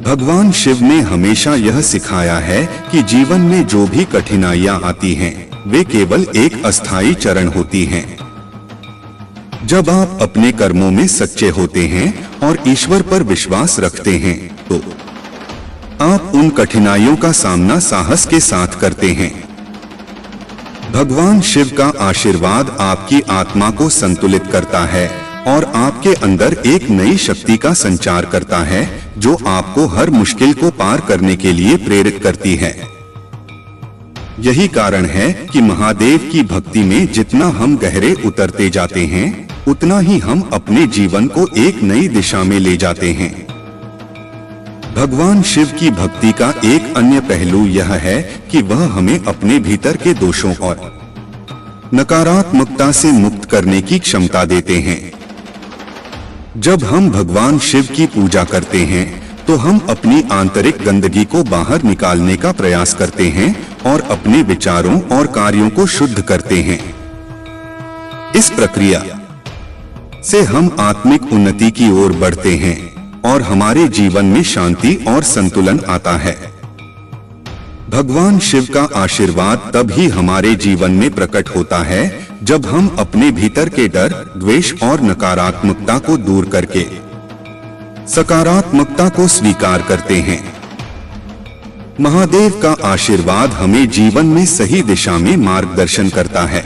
भगवान शिव ने हमेशा यह सिखाया है कि जीवन में जो भी कठिनाइयां आती हैं, वे केवल एक अस्थायी चरण होती हैं। जब आप अपने कर्मों में सच्चे होते हैं और ईश्वर पर विश्वास रखते हैं तो आप उन कठिनाइयों का सामना साहस के साथ करते हैं। भगवान शिव का आशीर्वाद आपकी आत्मा को संतुलित करता है और आपके अंदर एक नई शक्ति का संचार करता है, जो आपको हर मुश्किल को पार करने के लिए प्रेरित करती है। यही कारण है कि महादेव की भक्ति में जितना हम गहरे उतरते जाते हैं, उतना ही हम अपने जीवन को एक नई दिशा में ले जाते हैं। भगवान शिव की भक्ति का एक अन्य पहलू यह है कि वह हमें अपने भीतर के दोषों और नकारात्मकता से मुक्त करने की क्षमता देते हैं। जब हम भगवान शिव की पूजा करते हैं तो हम अपनी आंतरिक गंदगी को बाहर निकालने का प्रयास करते हैं और अपने विचारों और कार्यों को शुद्ध करते हैं। इस प्रक्रिया से हम आत्मिक उन्नति की ओर बढ़ते हैं और हमारे जीवन में शांति और संतुलन आता है। भगवान शिव का आशीर्वाद तब ही हमारे जीवन में प्रकट होता है जब हम अपने भीतर के डर, द्वेष और नकारात्मकता को दूर करके सकारात्मकता को स्वीकार करते हैं। महादेव का आशीर्वाद हमें जीवन में सही दिशा में मार्गदर्शन करता है।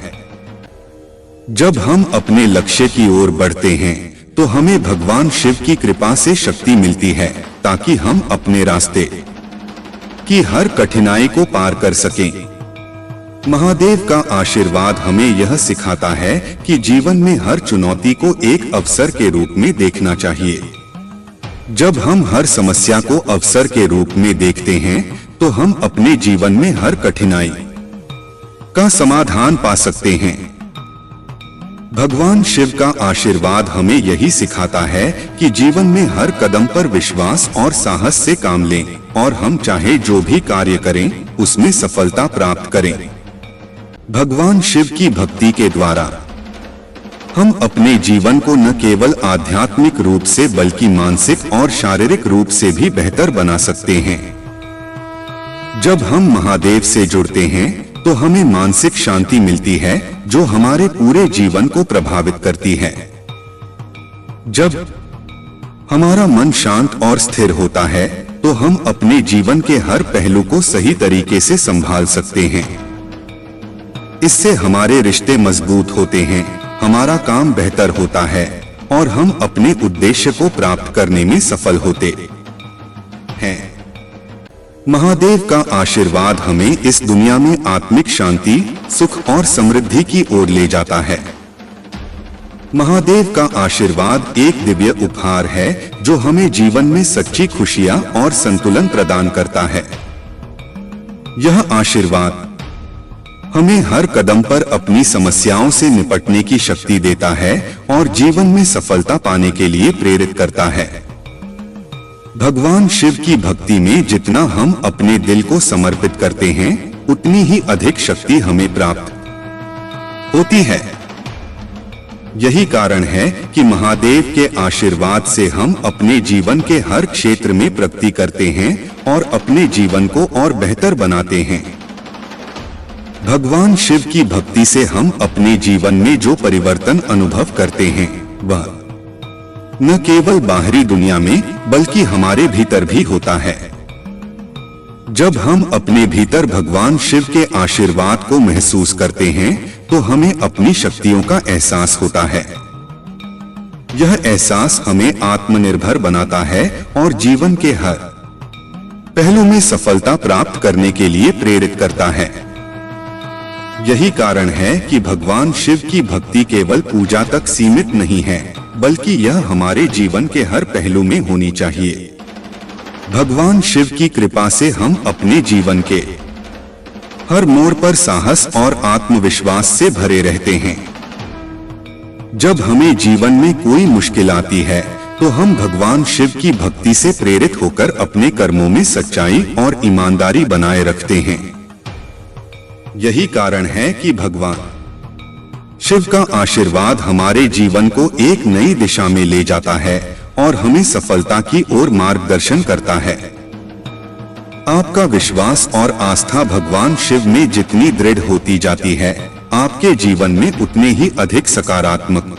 जब हम अपने लक्ष्य की ओर बढ़ते हैं तो हमें भगवान शिव की कृपा से शक्ति मिलती है, ताकि हम अपने रास्ते की हर कठिनाई को पार कर सकें। महादेव का आशीर्वाद हमें यह सिखाता है कि जीवन में हर चुनौती को एक अवसर के रूप में देखना चाहिए। जब हम हर समस्या को अवसर के रूप में देखते हैं, तो हम अपने जीवन में हर कठिनाई का समाधान पा सकते हैं। भगवान शिव का आशीर्वाद हमें यही सिखाता है कि जीवन में हर कदम पर विश्वास और साहस से काम लें और हम चाहे जो भी कार्य करें उसमें सफलता प्राप्त करें। भगवान शिव की भक्ति के द्वारा हम अपने जीवन को न केवल आध्यात्मिक रूप से बल्कि मानसिक और शारीरिक रूप से भी बेहतर बना सकते हैं। जब हम महादेव से जुड़ते हैं तो हमें मानसिक शांति मिलती है जो हमारे पूरे जीवन को प्रभावित करती है। जब हमारा मन शांत और स्थिर होता है तो हम अपने जीवन के हर पहलू को सही तरीके से संभाल सकते हैं। इससे हमारे रिश्ते मजबूत होते हैं, हमारा काम बेहतर होता है और हम अपने उद्देश्य को प्राप्त करने में सफल होते हैं। महादेव का आशीर्वाद हमें इस दुनिया में आत्मिक शांति, सुख और समृद्धि की ओर ले जाता है। महादेव का आशीर्वाद एक दिव्य उपहार है जो हमें जीवन में सच्ची खुशियां और संतुलन प्रदान करता है। यह आशीर्वाद हमें हर कदम पर अपनी समस्याओं से निपटने की शक्ति देता है और जीवन में सफलता पाने के लिए प्रेरित करता है। भगवान शिव की भक्ति में जितना हम अपने दिल को समर्पित करते हैं, उतनी ही अधिक शक्ति हमें प्राप्त होती है। यही कारण है कि महादेव के आशीर्वाद से हम अपने जीवन के हर क्षेत्र में प्रगति करते हैं और अपने जीवन को और बेहतर बनाते हैं। भगवान शिव की भक्ति से हम अपने जीवन में जो परिवर्तन अनुभव करते हैं, वह न केवल बाहरी दुनिया में बल्कि हमारे भीतर भी होता है। जब हम अपने भीतर भगवान शिव के आशीर्वाद को महसूस करते हैं तो हमें अपनी शक्तियों का एहसास होता है। यह एहसास हमें आत्मनिर्भर बनाता है और जीवन के हर पहलू में सफलता प्राप्त करने के लिए प्रेरित करता है। यही कारण है कि भगवान शिव की भक्ति केवल पूजा तक सीमित नहीं है, बल्कि यह हमारे जीवन के हर पहलू में होनी चाहिए। भगवान शिव की कृपा से हम अपने जीवन के हर मोड़ पर साहस और आत्मविश्वास से भरे रहते हैं। जब हमें जीवन में कोई मुश्किल आती है तो हम भगवान शिव की भक्ति से प्रेरित होकर अपने कर्मों में सच्चाई और ईमानदारी बनाए रखते हैं। यही कारण है कि भगवान शिव का आशीर्वाद हमारे जीवन को एक नई दिशा में ले जाता है और हमें सफलता की ओर मार्गदर्शन करता है। आपका विश्वास और आस्था भगवान शिव में जितनी दृढ़ होती जाती है, आपके जीवन में उतने ही अधिक सकारात्मक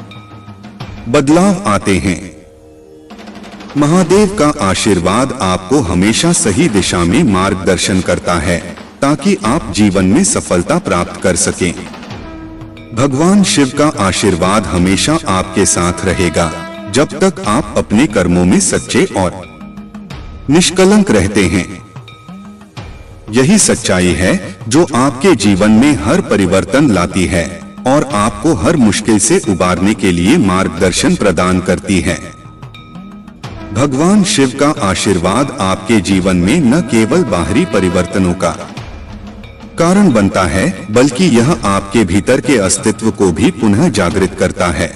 बदलाव आते हैं। महादेव का आशीर्वाद आपको हमेशा सही दिशा में मार्गदर्शन करता है ताकि आप जीवन में सफलता प्राप्त कर सकें। भगवान शिव का आशीर्वाद हमेशा आपके साथ रहेगा जब तक आप अपने कर्मों में सच्चे और निष्कलंक रहते हैं। यही सच्चाई है जो आपके जीवन में हर परिवर्तन लाती है और आपको हर मुश्किल से उबारने के लिए मार्गदर्शन प्रदान करती है। भगवान शिव का आशीर्वाद आपके जीवन में न केवल बाहरी परिवर्तनों का कारण बनता है, बल्कि यह आपके भीतर के अस्तित्व को भी पुनः जागृत करता है।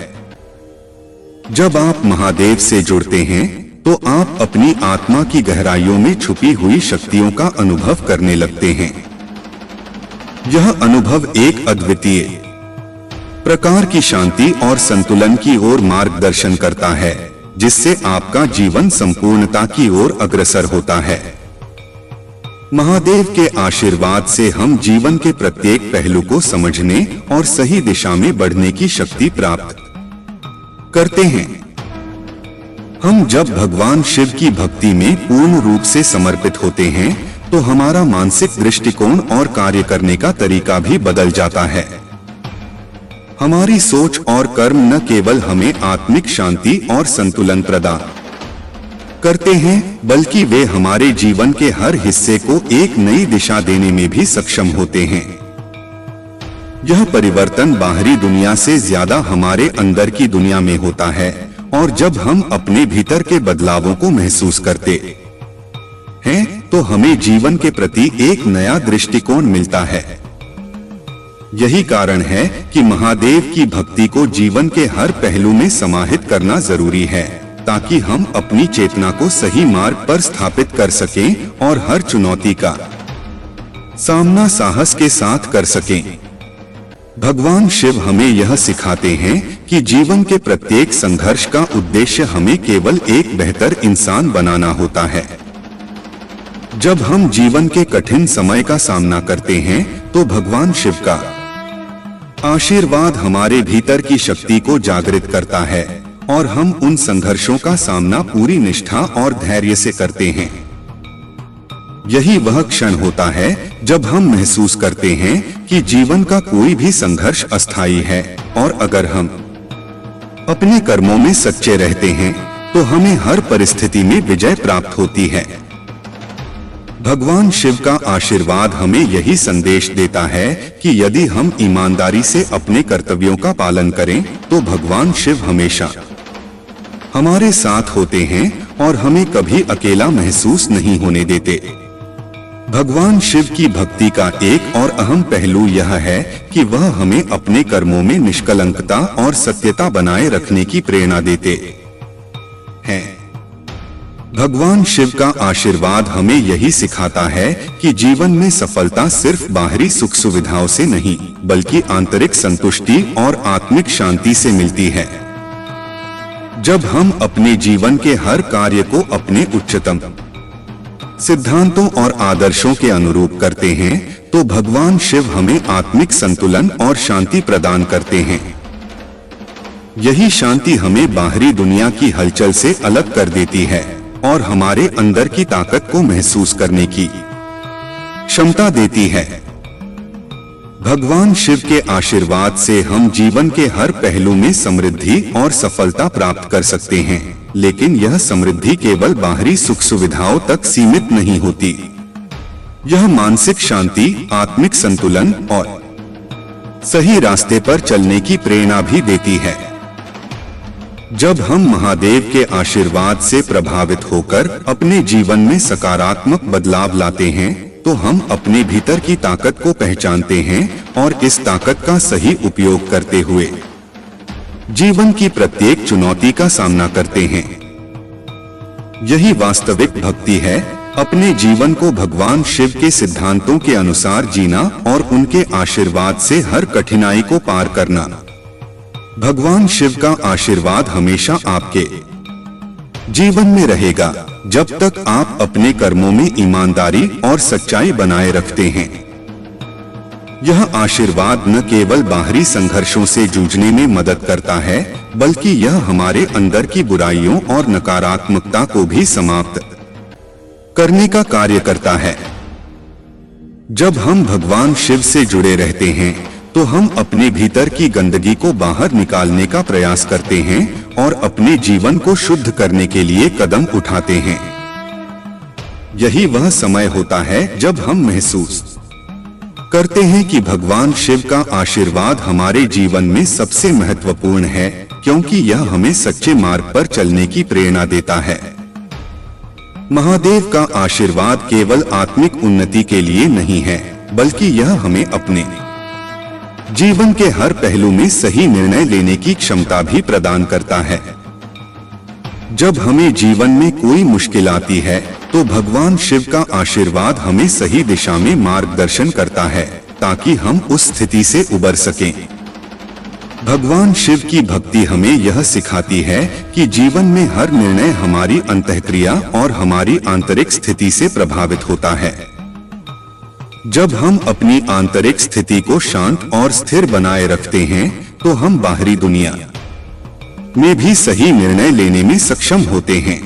जब आप महादेव से जुड़ते हैं तो आप अपनी आत्मा की गहराइयों में छुपी हुई शक्तियों का अनुभव करने लगते हैं। यह अनुभव एक अद्वितीय प्रकार की शांति और संतुलन की ओर मार्गदर्शन करता है, जिससे आपका जीवन संपूर्णता की ओर अग्रसर होता है। महादेव के आशीर्वाद से हम जीवन के प्रत्येक पहलू को समझने और सही दिशा में बढ़ने की शक्ति प्राप्त करते हैं। हम जब भगवान शिव की भक्ति में पूर्ण रूप से समर्पित होते हैं तो हमारा मानसिक दृष्टिकोण और कार्य करने का तरीका भी बदल जाता है। हमारी सोच और कर्म न केवल हमें आत्मिक शांति और संतुलन प्रदान करते हैं, बल्कि वे हमारे जीवन के हर हिस्से को एक नई दिशा देने में भी सक्षम होते हैं। यह परिवर्तन बाहरी दुनिया से ज्यादा हमारे अंदर की दुनिया में होता है, और जब हम अपने भीतर के बदलावों को महसूस करते हैं तो हमें जीवन के प्रति एक नया दृष्टिकोण मिलता है। यही कारण है कि महादेव की भक्ति को जीवन के हर पहलू में समाहित करना जरूरी है, ताकि हम अपनी चेतना को सही मार्ग पर स्थापित कर सकें और हर चुनौती का सामना साहस के साथ कर सकें। भगवान शिव हमें यह सिखाते हैं कि जीवन के प्रत्येक संघर्ष का उद्देश्य हमें केवल एक बेहतर इंसान बनाना होता है। जब हम जीवन के कठिन समय का सामना करते हैं तो भगवान शिव का आशीर्वाद हमारे भीतर की शक्ति को जागृत करता है और हम उन संघर्षों का सामना पूरी निष्ठा और धैर्य से करते हैं। यही वह क्षण होता है जब हम महसूस करते हैं कि जीवन का कोई भी संघर्ष अस्थायी है, और अगर हम अपने कर्मों में सच्चे रहते हैं तो हमें हर परिस्थिति में विजय प्राप्त होती है। भगवान शिव का आशीर्वाद हमें यही संदेश देता है कि यदि हम ईमानदारी से अपने कर्तव्यों का पालन करें तो भगवान शिव हमेशा हमारे साथ होते हैं और हमें कभी अकेला महसूस नहीं होने देते। भगवान शिव की भक्ति का एक और अहम पहलू यह है कि वह हमें अपने कर्मों में निष्कलंकता और सत्यता बनाए रखने की प्रेरणा देते हैं। भगवान शिव का आशीर्वाद हमें यही सिखाता है कि जीवन में सफलता सिर्फ बाहरी सुख सुविधाओं से नहीं, बल्कि आंतरिक संतुष्टि और आत्मिक शांति से मिलती है। जब हम अपने जीवन के हर कार्य को अपने उच्चतम सिद्धांतों और आदर्शों के अनुरूप करते हैं तो भगवान शिव हमें आत्मिक संतुलन और शांति प्रदान करते हैं। यही शांति हमें बाहरी दुनिया की हलचल से अलग कर देती है और हमारे अंदर की ताकत को महसूस करने की क्षमता देती है। भगवान शिव के आशीर्वाद से हम जीवन के हर पहलू में समृद्धि और सफलता प्राप्त कर सकते हैं, लेकिन यह समृद्धि केवल बाहरी सुख सुविधाओं तक सीमित नहीं होती। यह मानसिक शांति, आत्मिक संतुलन और सही रास्ते पर चलने की प्रेरणा भी देती है। जब हम महादेव के आशीर्वाद से प्रभावित होकर अपने जीवन में सकारात्मक बदलाव लाते हैं तो हम अपने भीतर की ताकत को पहचानते हैं और इस ताकत का सही उपयोग करते हुए जीवन की प्रत्येक चुनौती का सामना करते हैं। यही वास्तविक भक्ति है, अपने जीवन को भगवान शिव के सिद्धांतों के अनुसार जीना और उनके आशीर्वाद से हर कठिनाई को पार करना। भगवान शिव का आशीर्वाद हमेशा आपके जीवन में रहेगा जब तक आप अपने कर्मों में ईमानदारी और सच्चाई बनाए रखते हैं। यह आशीर्वाद न केवल बाहरी संघर्षों से जूझने में मदद करता है, बल्कि यह हमारे अंदर की बुराइयों और नकारात्मकता को भी समाप्त करने का कार्य करता है। जब हम भगवान शिव से जुड़े रहते हैं तो हम अपने भीतर की गंदगी को बाहर निकालने का प्रयास करते हैं और अपने जीवन को शुद्ध करने के लिए कदम उठाते हैं। यही वह समय होता है जब हम महसूस करते हैं कि भगवान शिव का आशीर्वाद हमारे जीवन में सबसे महत्वपूर्ण है, क्योंकि यह हमें सच्चे मार्ग पर चलने की प्रेरणा देता है। महादेव का आशीर्वाद केवल आत्मिक उन्नति के लिए नहीं है, बल्कि यह हमें अपने जीवन के हर पहलू में सही निर्णय लेने की क्षमता भी प्रदान करता है। जब हमें जीवन में कोई मुश्किल आती है तो भगवान शिव का आशीर्वाद हमें सही दिशा में मार्गदर्शन करता है, ताकि हम उस स्थिति से उबर सकें। भगवान शिव की भक्ति हमें यह सिखाती है कि जीवन में हर निर्णय हमारी अंतःक्रिया और हमारी आंतरिक स्थिति से प्रभावित होता है। जब हम अपनी आंतरिक स्थिति को शांत और स्थिर बनाए रखते हैं तो हम बाहरी दुनिया में भी सही निर्णय लेने में सक्षम होते हैं।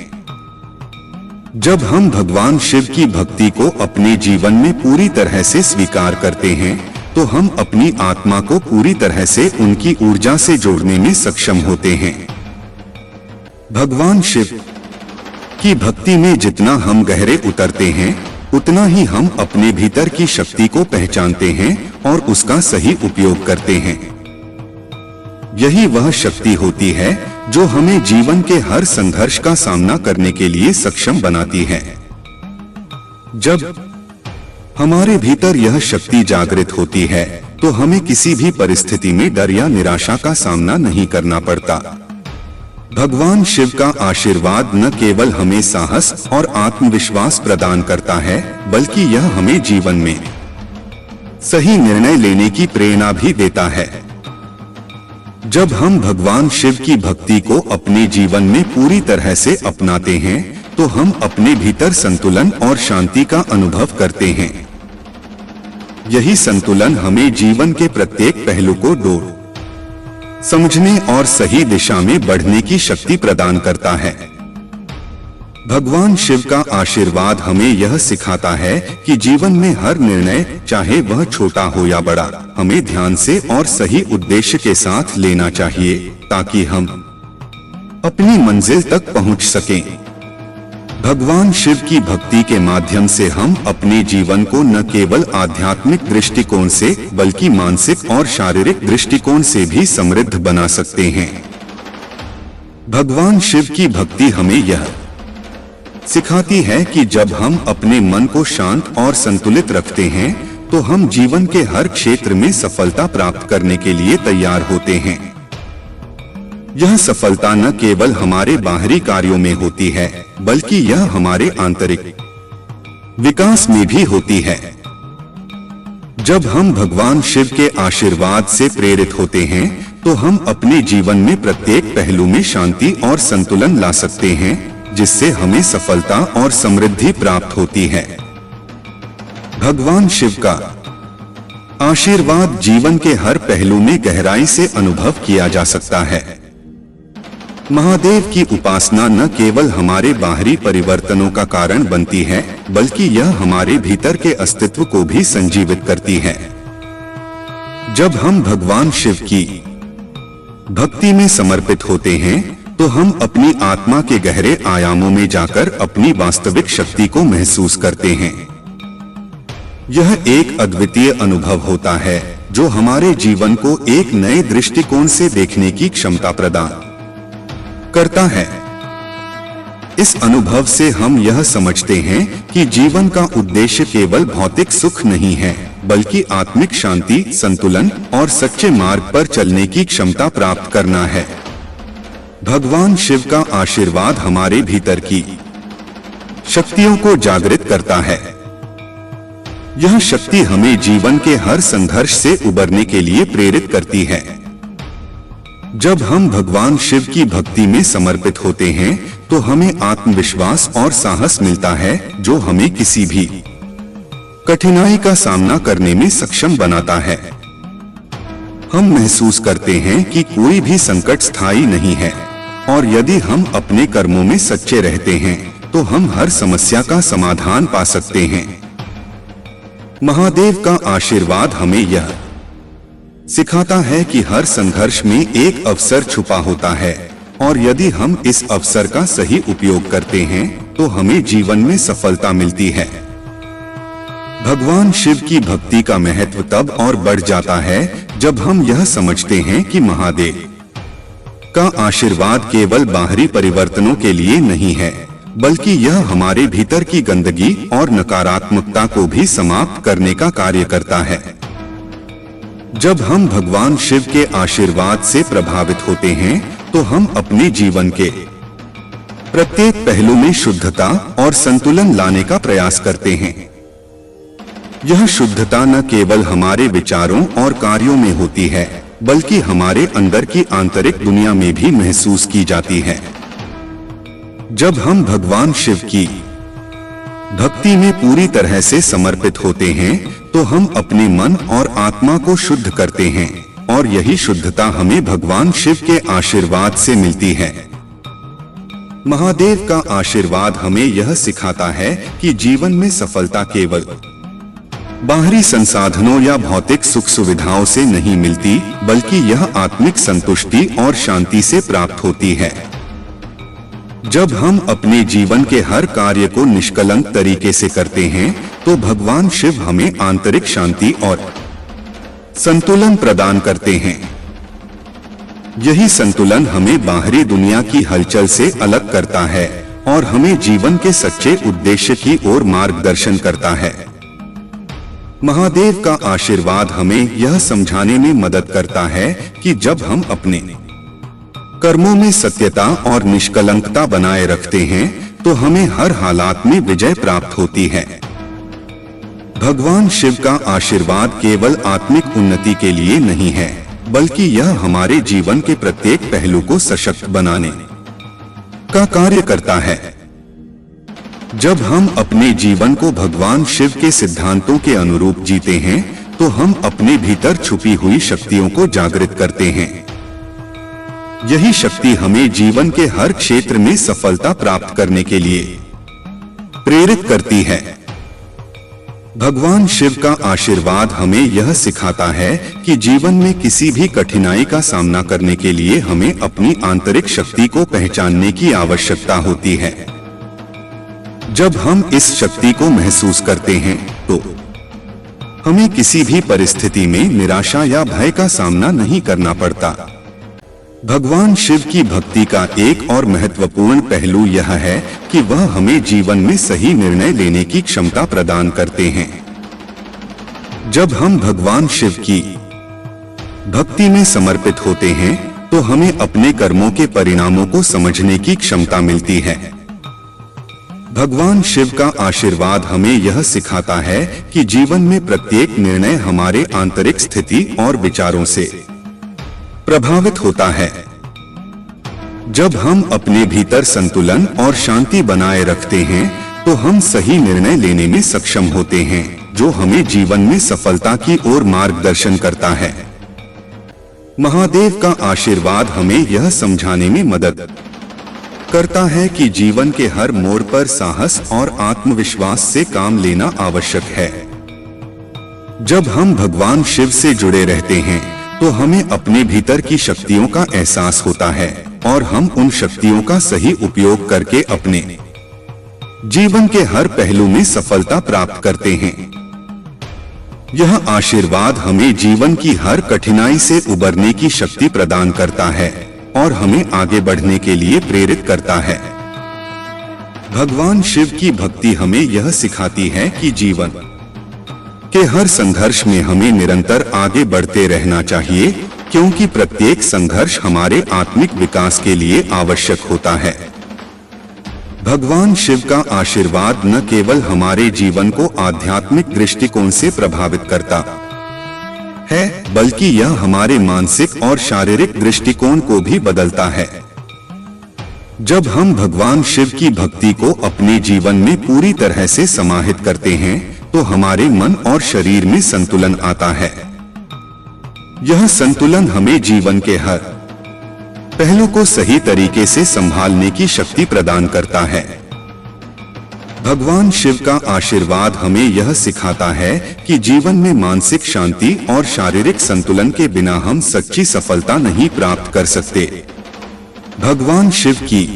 जब हम भगवान शिव की भक्ति को अपने जीवन में पूरी तरह से स्वीकार करते हैं तो हम अपनी आत्मा को पूरी तरह से उनकी ऊर्जा से जोड़ने में सक्षम होते हैं। भगवान शिव की भक्ति में जितना हम गहरे उतरते हैं उतना ही हम अपने भीतर की शक्ति को पहचानते हैं और उसका सही उपयोग करते हैं। यही वह शक्ति होती है जो हमें जीवन के हर संघर्ष का सामना करने के लिए सक्षम बनाती है। जब हमारे भीतर यह शक्ति जागृत होती है तो हमें किसी भी परिस्थिति में डर या निराशा का सामना नहीं करना पड़ता। भगवान शिव का आशीर्वाद न केवल हमें साहस और आत्मविश्वास प्रदान करता है, बल्कि यह हमें जीवन में सही निर्णय लेने की प्रेरणा भी देता है। जब हम भगवान शिव की भक्ति को अपने जीवन में पूरी तरह से अपनाते हैं तो हम अपने भीतर संतुलन और शांति का अनुभव करते हैं। यही संतुलन हमें जीवन के प्रत्येक पहलू को समझने और सही दिशा में बढ़ने की शक्ति प्रदान करता है। भगवान शिव का आशीर्वाद हमें यह सिखाता है कि जीवन में हर निर्णय, चाहे वह छोटा हो या बड़ा, हमें ध्यान से और सही उद्देश्य के साथ लेना चाहिए ताकि हम अपनी मंजिल तक पहुंच सकें। भगवान शिव की भक्ति के माध्यम से हम अपने जीवन को न केवल आध्यात्मिक दृष्टिकोण से बल्कि मानसिक और शारीरिक दृष्टिकोण से भी समृद्ध बना सकते हैं। भगवान शिव की भक्ति हमें यह सिखाती है कि जब हम अपने मन को शांत और संतुलित रखते हैं तो हम जीवन के हर क्षेत्र में सफलता प्राप्त करने के लिए तैयार होते हैं। यह सफलता न केवल हमारे बाहरी कार्यों में होती है, बल्कि यह हमारे आंतरिक विकास में भी होती है। जब हम भगवान शिव के आशीर्वाद से प्रेरित होते हैं तो हम अपने जीवन में प्रत्येक पहलू में शांति और संतुलन ला सकते हैं, जिससे हमें सफलता और समृद्धि प्राप्त होती है। भगवान शिव का आशीर्वाद जीवन के हर पहलू में गहराई से अनुभव किया जा सकता है। महादेव की उपासना न केवल हमारे बाहरी परिवर्तनों का कारण बनती है, बल्कि यह हमारे भीतर के अस्तित्व को भी संजीवित करती है। जब हम भगवान शिव की भक्ति में समर्पित होते हैं तो हम अपनी आत्मा के गहरे आयामों में जाकर अपनी वास्तविक शक्ति को महसूस करते हैं। यह एक अद्वितीय अनुभव होता है जो हमारे जीवन को एक नए दृष्टिकोण से देखने की क्षमता प्रदान करता है। इस अनुभव से हम यह समझते हैं कि जीवन का उद्देश्य केवल भौतिक सुख नहीं है, बल्कि आत्मिक शांति, संतुलन और सच्चे मार्ग पर चलने की क्षमता प्राप्त करना है। भगवान शिव का आशीर्वाद हमारे भीतर की शक्तियों को जागृत करता है। यह शक्ति हमें जीवन के हर संघर्ष से उबरने के लिए प्रेरित करती है। जब हम भगवान शिव की भक्ति में समर्पित होते हैं तो हमें आत्मविश्वास और साहस मिलता है जो हमें किसी भी कठिनाई का सामना करने में सक्षम बनाता है। हम महसूस करते हैं कि कोई भी संकट स्थायी नहीं है और यदि हम अपने कर्मों में सच्चे रहते हैं तो हम हर समस्या का समाधान पा सकते हैं। महादेव का आशीर्वाद हमें यह सिखाता है कि हर संघर्ष में एक अवसर छुपा होता है और यदि हम इस अवसर का सही उपयोग करते हैं तो हमें जीवन में सफलता मिलती है। भगवान शिव की भक्ति का महत्व तब और बढ़ जाता है जब हम यह समझते हैं कि महादेव का आशीर्वाद केवल बाहरी परिवर्तनों के लिए नहीं है, बल्कि यह हमारे भीतर की गंदगी और नकारात्मकता को भी समाप्त करने का कार्य करता है। जब हम भगवान शिव के आशीर्वाद से प्रभावित होते हैं तो हम अपने जीवन के प्रत्येक पहलू में शुद्धता और संतुलन लाने का प्रयास करते हैं। यह शुद्धता न केवल हमारे विचारों और कार्यों में होती है, बल्कि हमारे अंदर की आंतरिक दुनिया में भी महसूस की जाती है। जब हम भगवान शिव की भक्ति में पूरी तरह से समर्पित होते हैं तो हम अपने मन और आत्मा को शुद्ध करते हैं और यही शुद्धता हमें भगवान शिव के आशीर्वाद से मिलती है। महादेव का आशीर्वाद हमें यह सिखाता है कि जीवन में सफलता केवल बाहरी संसाधनों या भौतिक सुख सुविधाओं से नहीं मिलती, बल्कि यह आत्मिक संतुष्टि और शांति से प्राप्त होती है। जब हम अपने जीवन के हर कार्य को निष्कलंक तरीके से करते हैं तो भगवान शिव हमें आंतरिक शांति और संतुलन प्रदान करते हैं। यही संतुलन हमें बाहरी दुनिया की हलचल से अलग करता है और हमें जीवन के सच्चे उद्देश्य की ओर मार्गदर्शन करता है। महादेव का आशीर्वाद हमें यह समझाने में मदद करता है कि जब हम अपने कर्मों में सत्यता और निष्कलंकता बनाए रखते हैं तो हमें हर हालात में विजय प्राप्त होती है। भगवान शिव का आशीर्वाद केवल आत्मिक उन्नति के लिए नहीं है, बल्कि यह हमारे जीवन के प्रत्येक पहलू को सशक्त बनाने का कार्य करता है। जब हम अपने जीवन को भगवान शिव के सिद्धांतों के अनुरूप जीते हैं तो हम अपने भीतर छुपी हुई शक्तियों को जागृत करते हैं। यही शक्ति हमें जीवन के हर क्षेत्र में सफलता प्राप्त करने के लिए प्रेरित करती है। भगवान शिव का आशीर्वाद हमें यह सिखाता है कि जीवन में किसी भी कठिनाई का सामना करने के लिए हमें अपनी आंतरिक शक्ति को पहचानने की आवश्यकता होती है। जब हम इस शक्ति को महसूस करते हैं तो हमें किसी भी परिस्थिति में निराशा या भय का सामना नहीं करना पड़ता। भगवान शिव की भक्ति का एक और महत्वपूर्ण पहलू यह है कि वह हमें जीवन में सही निर्णय लेने की क्षमता प्रदान करते हैं। जब हम भगवान शिव की भक्ति में समर्पित होते हैं तो हमें अपने कर्मों के परिणामों को समझने की क्षमता मिलती है। भगवान शिव का आशीर्वाद हमें यह सिखाता है कि जीवन में प्रत्येक निर्णय हमारे आंतरिक स्थिति और विचारों से प्रभावित होता है। जब हम अपने भीतर संतुलन और शांति बनाए रखते हैं तो हम सही निर्णय लेने में सक्षम होते हैं, जो हमें जीवन में सफलता की ओर मार्गदर्शन करता है। महादेव का आशीर्वाद हमें यह समझाने में मदद करता है कि जीवन के हर मोड़ पर साहस और आत्मविश्वास से काम लेना आवश्यक है। जब हम भगवान शिव से जुड़े रहते हैं तो हमें अपने भीतर की शक्तियों का एहसास होता है और हम उन शक्तियों का सही उपयोग करके अपने जीवन के हर पहलू में सफलता प्राप्त करते हैं। यह आशीर्वाद हमें जीवन की हर कठिनाई से उबरने की शक्ति प्रदान करता है और हमें आगे बढ़ने के लिए प्रेरित करता है। भगवान शिव की भक्ति हमें यह सिखाती है कि जीवन के हर संघर्ष में हमें निरंतर आगे बढ़ते रहना चाहिए, क्योंकि प्रत्येक संघर्ष हमारे आत्मिक विकास के लिए आवश्यक होता है। भगवान शिव का आशीर्वाद न केवल हमारे जीवन को आध्यात्मिक दृष्टिकोण से प्रभावित करता है, बल्कि यह हमारे मानसिक और शारीरिक दृष्टिकोण को भी बदलता है। जब हम भगवान शिव की भक्ति को अपने जीवन में पूरी तरह से समाहित करते हैं तो हमारे मन और शरीर में संतुलन आता है। यह संतुलन हमें जीवन के हर पहलू को सही तरीके से संभालने की शक्ति प्रदान करता है। भगवान शिव का आशीर्वाद हमें यह सिखाता है कि जीवन में मानसिक शांति और शारीरिक संतुलन के बिना हम सच्ची सफलता नहीं प्राप्त कर सकते। भगवान शिव की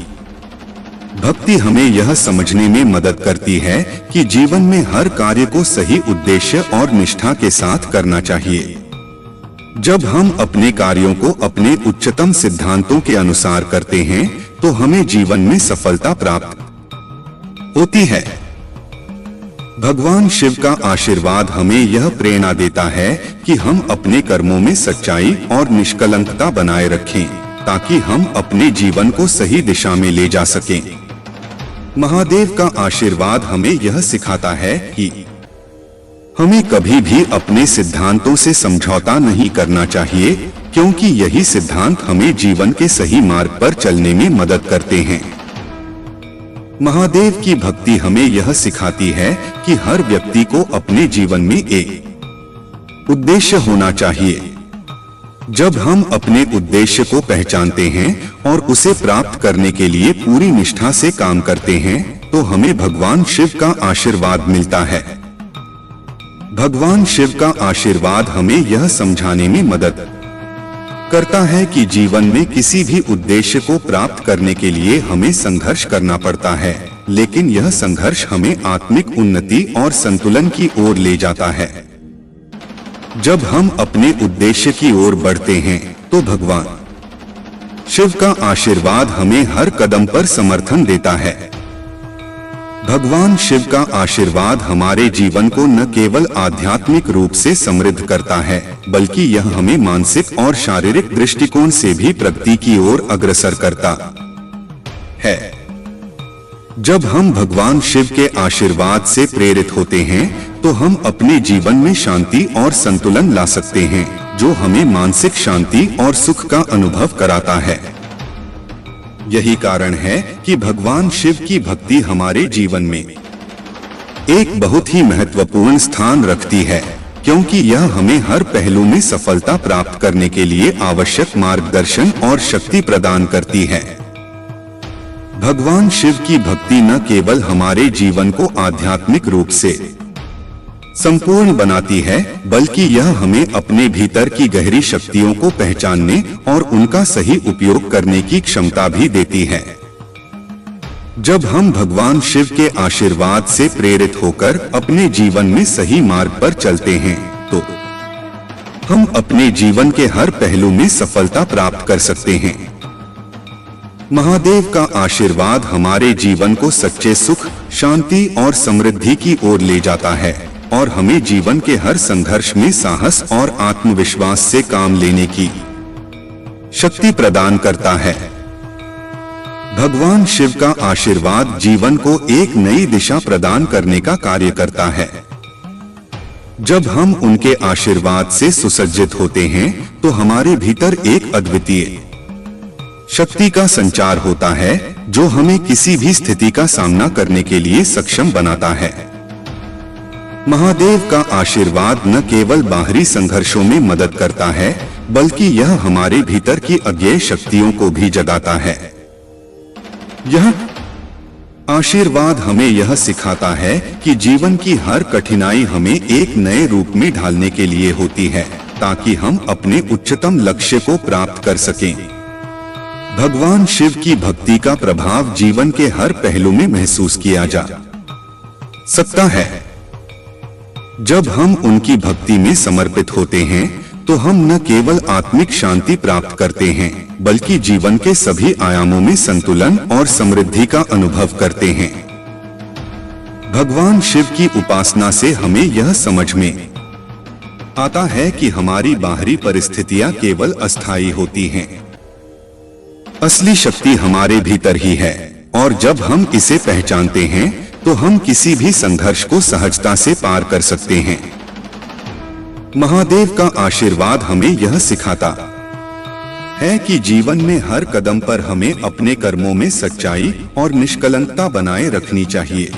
भक्ति हमें यह समझने में मदद करती है कि जीवन में हर कार्य को सही उद्देश्य और निष्ठा के साथ करना चाहिए। जब हम अपने कार्यों को अपने उच्चतम सिद्धांतों के अनुसार करते हैं तो हमें जीवन में सफलता प्राप्त होती है। भगवान शिव का आशीर्वाद हमें यह प्रेरणा देता है कि हम अपने कर्मों में सच्चाई और निष्कलंकता बनाए रखें, ताकि हम अपने जीवन को सही दिशा में ले जा सकें। महादेव का आशीर्वाद हमें यह सिखाता है कि हमें कभी भी अपने सिद्धांतों से समझौता नहीं करना चाहिए, क्योंकि यही सिद्धांत हमें जीवन के सही मार्ग पर चलने में मदद करते हैं। महादेव की भक्ति हमें यह सिखाती है कि हर व्यक्ति को अपने जीवन में एक उद्देश्य होना चाहिए। जब हम अपने उद्देश्य को पहचानते हैं और उसे प्राप्त करने के लिए पूरी निष्ठा से काम करते हैं तो हमें भगवान शिव का आशीर्वाद मिलता है। भगवान शिव का आशीर्वाद हमें यह समझाने में मदद करता है कि जीवन में किसी भी उद्देश्य को प्राप्त करने के लिए हमें संघर्ष करना पड़ता है, लेकिन यह संघर्ष हमें आत्मिक उन्नति और संतुलन की ओर ले जाता है। जब हम अपने उद्देश्य की ओर बढ़ते हैं तो भगवान शिव का आशीर्वाद हमें हर कदम पर समर्थन देता है। भगवान शिव का आशीर्वाद हमारे जीवन को न केवल आध्यात्मिक रूप से समृद्ध करता है, बल्कि यह हमें मानसिक और शारीरिक दृष्टिकोण से भी प्रगति की ओर अग्रसर करता है। जब हम भगवान शिव के आशीर्वाद से प्रेरित होते हैं तो हम अपने जीवन में शांति और संतुलन ला सकते हैं, जो हमें मानसिक शांति और सुख का अनुभव कराता है। यही कारण है कि भगवान शिव की भक्ति हमारे जीवन में एक बहुत ही महत्वपूर्ण स्थान रखती है, क्योंकि यह हमें हर पहलू में सफलता प्राप्त करने के लिए आवश्यक मार्गदर्शन और शक्ति प्रदान करती है। भगवान शिव की भक्ति न केवल हमारे जीवन को आध्यात्मिक रूप से संपूर्ण बनाती है, बल्कि यह हमें अपने भीतर की गहरी शक्तियों को पहचानने और उनका सही उपयोग करने की क्षमता भी देती है। जब हम भगवान शिव के आशीर्वाद से प्रेरित होकर अपने जीवन में सही मार्ग पर चलते हैं तो हम अपने जीवन के हर पहलू में सफलता प्राप्त कर सकते हैं। महादेव का आशीर्वाद हमारे जीवन को सच्चे सुख, शांति और समृद्धि की ओर ले जाता है और हमें जीवन के हर संघर्ष में साहस और आत्मविश्वास से काम लेने की शक्ति प्रदान करता है। भगवान शिव का आशीर्वाद जीवन को एक नई दिशा प्रदान करने का कार्य करता है। जब हम उनके आशीर्वाद से सुसज्जित होते हैं तो हमारे भीतर एक अद्वितीय शक्ति का संचार होता है, जो हमें किसी भी स्थिति का सामना करने के लिए सक्षम बनाता है। महादेव का आशीर्वाद न केवल बाहरी संघर्षों में मदद करता है, बल्कि यह हमारे भीतर की अज्ञेय शक्तियों को भी जगाता है। यह आशीर्वाद हमें यह सिखाता है कि जीवन की हर कठिनाई हमें एक नए रूप में ढालने के लिए होती है, ताकि हम अपने उच्चतम लक्ष्य को प्राप्त कर सकें। भगवान शिव की भक्ति का प्रभाव जीवन के हर पहलू में महसूस किया जा सकता है। जब हम उनकी भक्ति में समर्पित होते हैं तो हम न केवल आत्मिक शांति प्राप्त करते हैं, बल्कि जीवन के सभी आयामों में संतुलन और समृद्धि का अनुभव करते हैं। भगवान शिव की उपासना से हमें यह समझ में आता है कि हमारी बाहरी परिस्थितियां केवल अस्थायी होती हैं। असली शक्ति हमारे भीतर ही है, और जब हम इसे पहचानते हैं तो हम किसी भी संघर्ष को सहजता से पार कर सकते हैं। महादेव का आशीर्वाद हमें यह सिखाता है कि जीवन में हर कदम पर हमें अपने कर्मों में सच्चाई और निष्कलंकता बनाए रखनी चाहिए।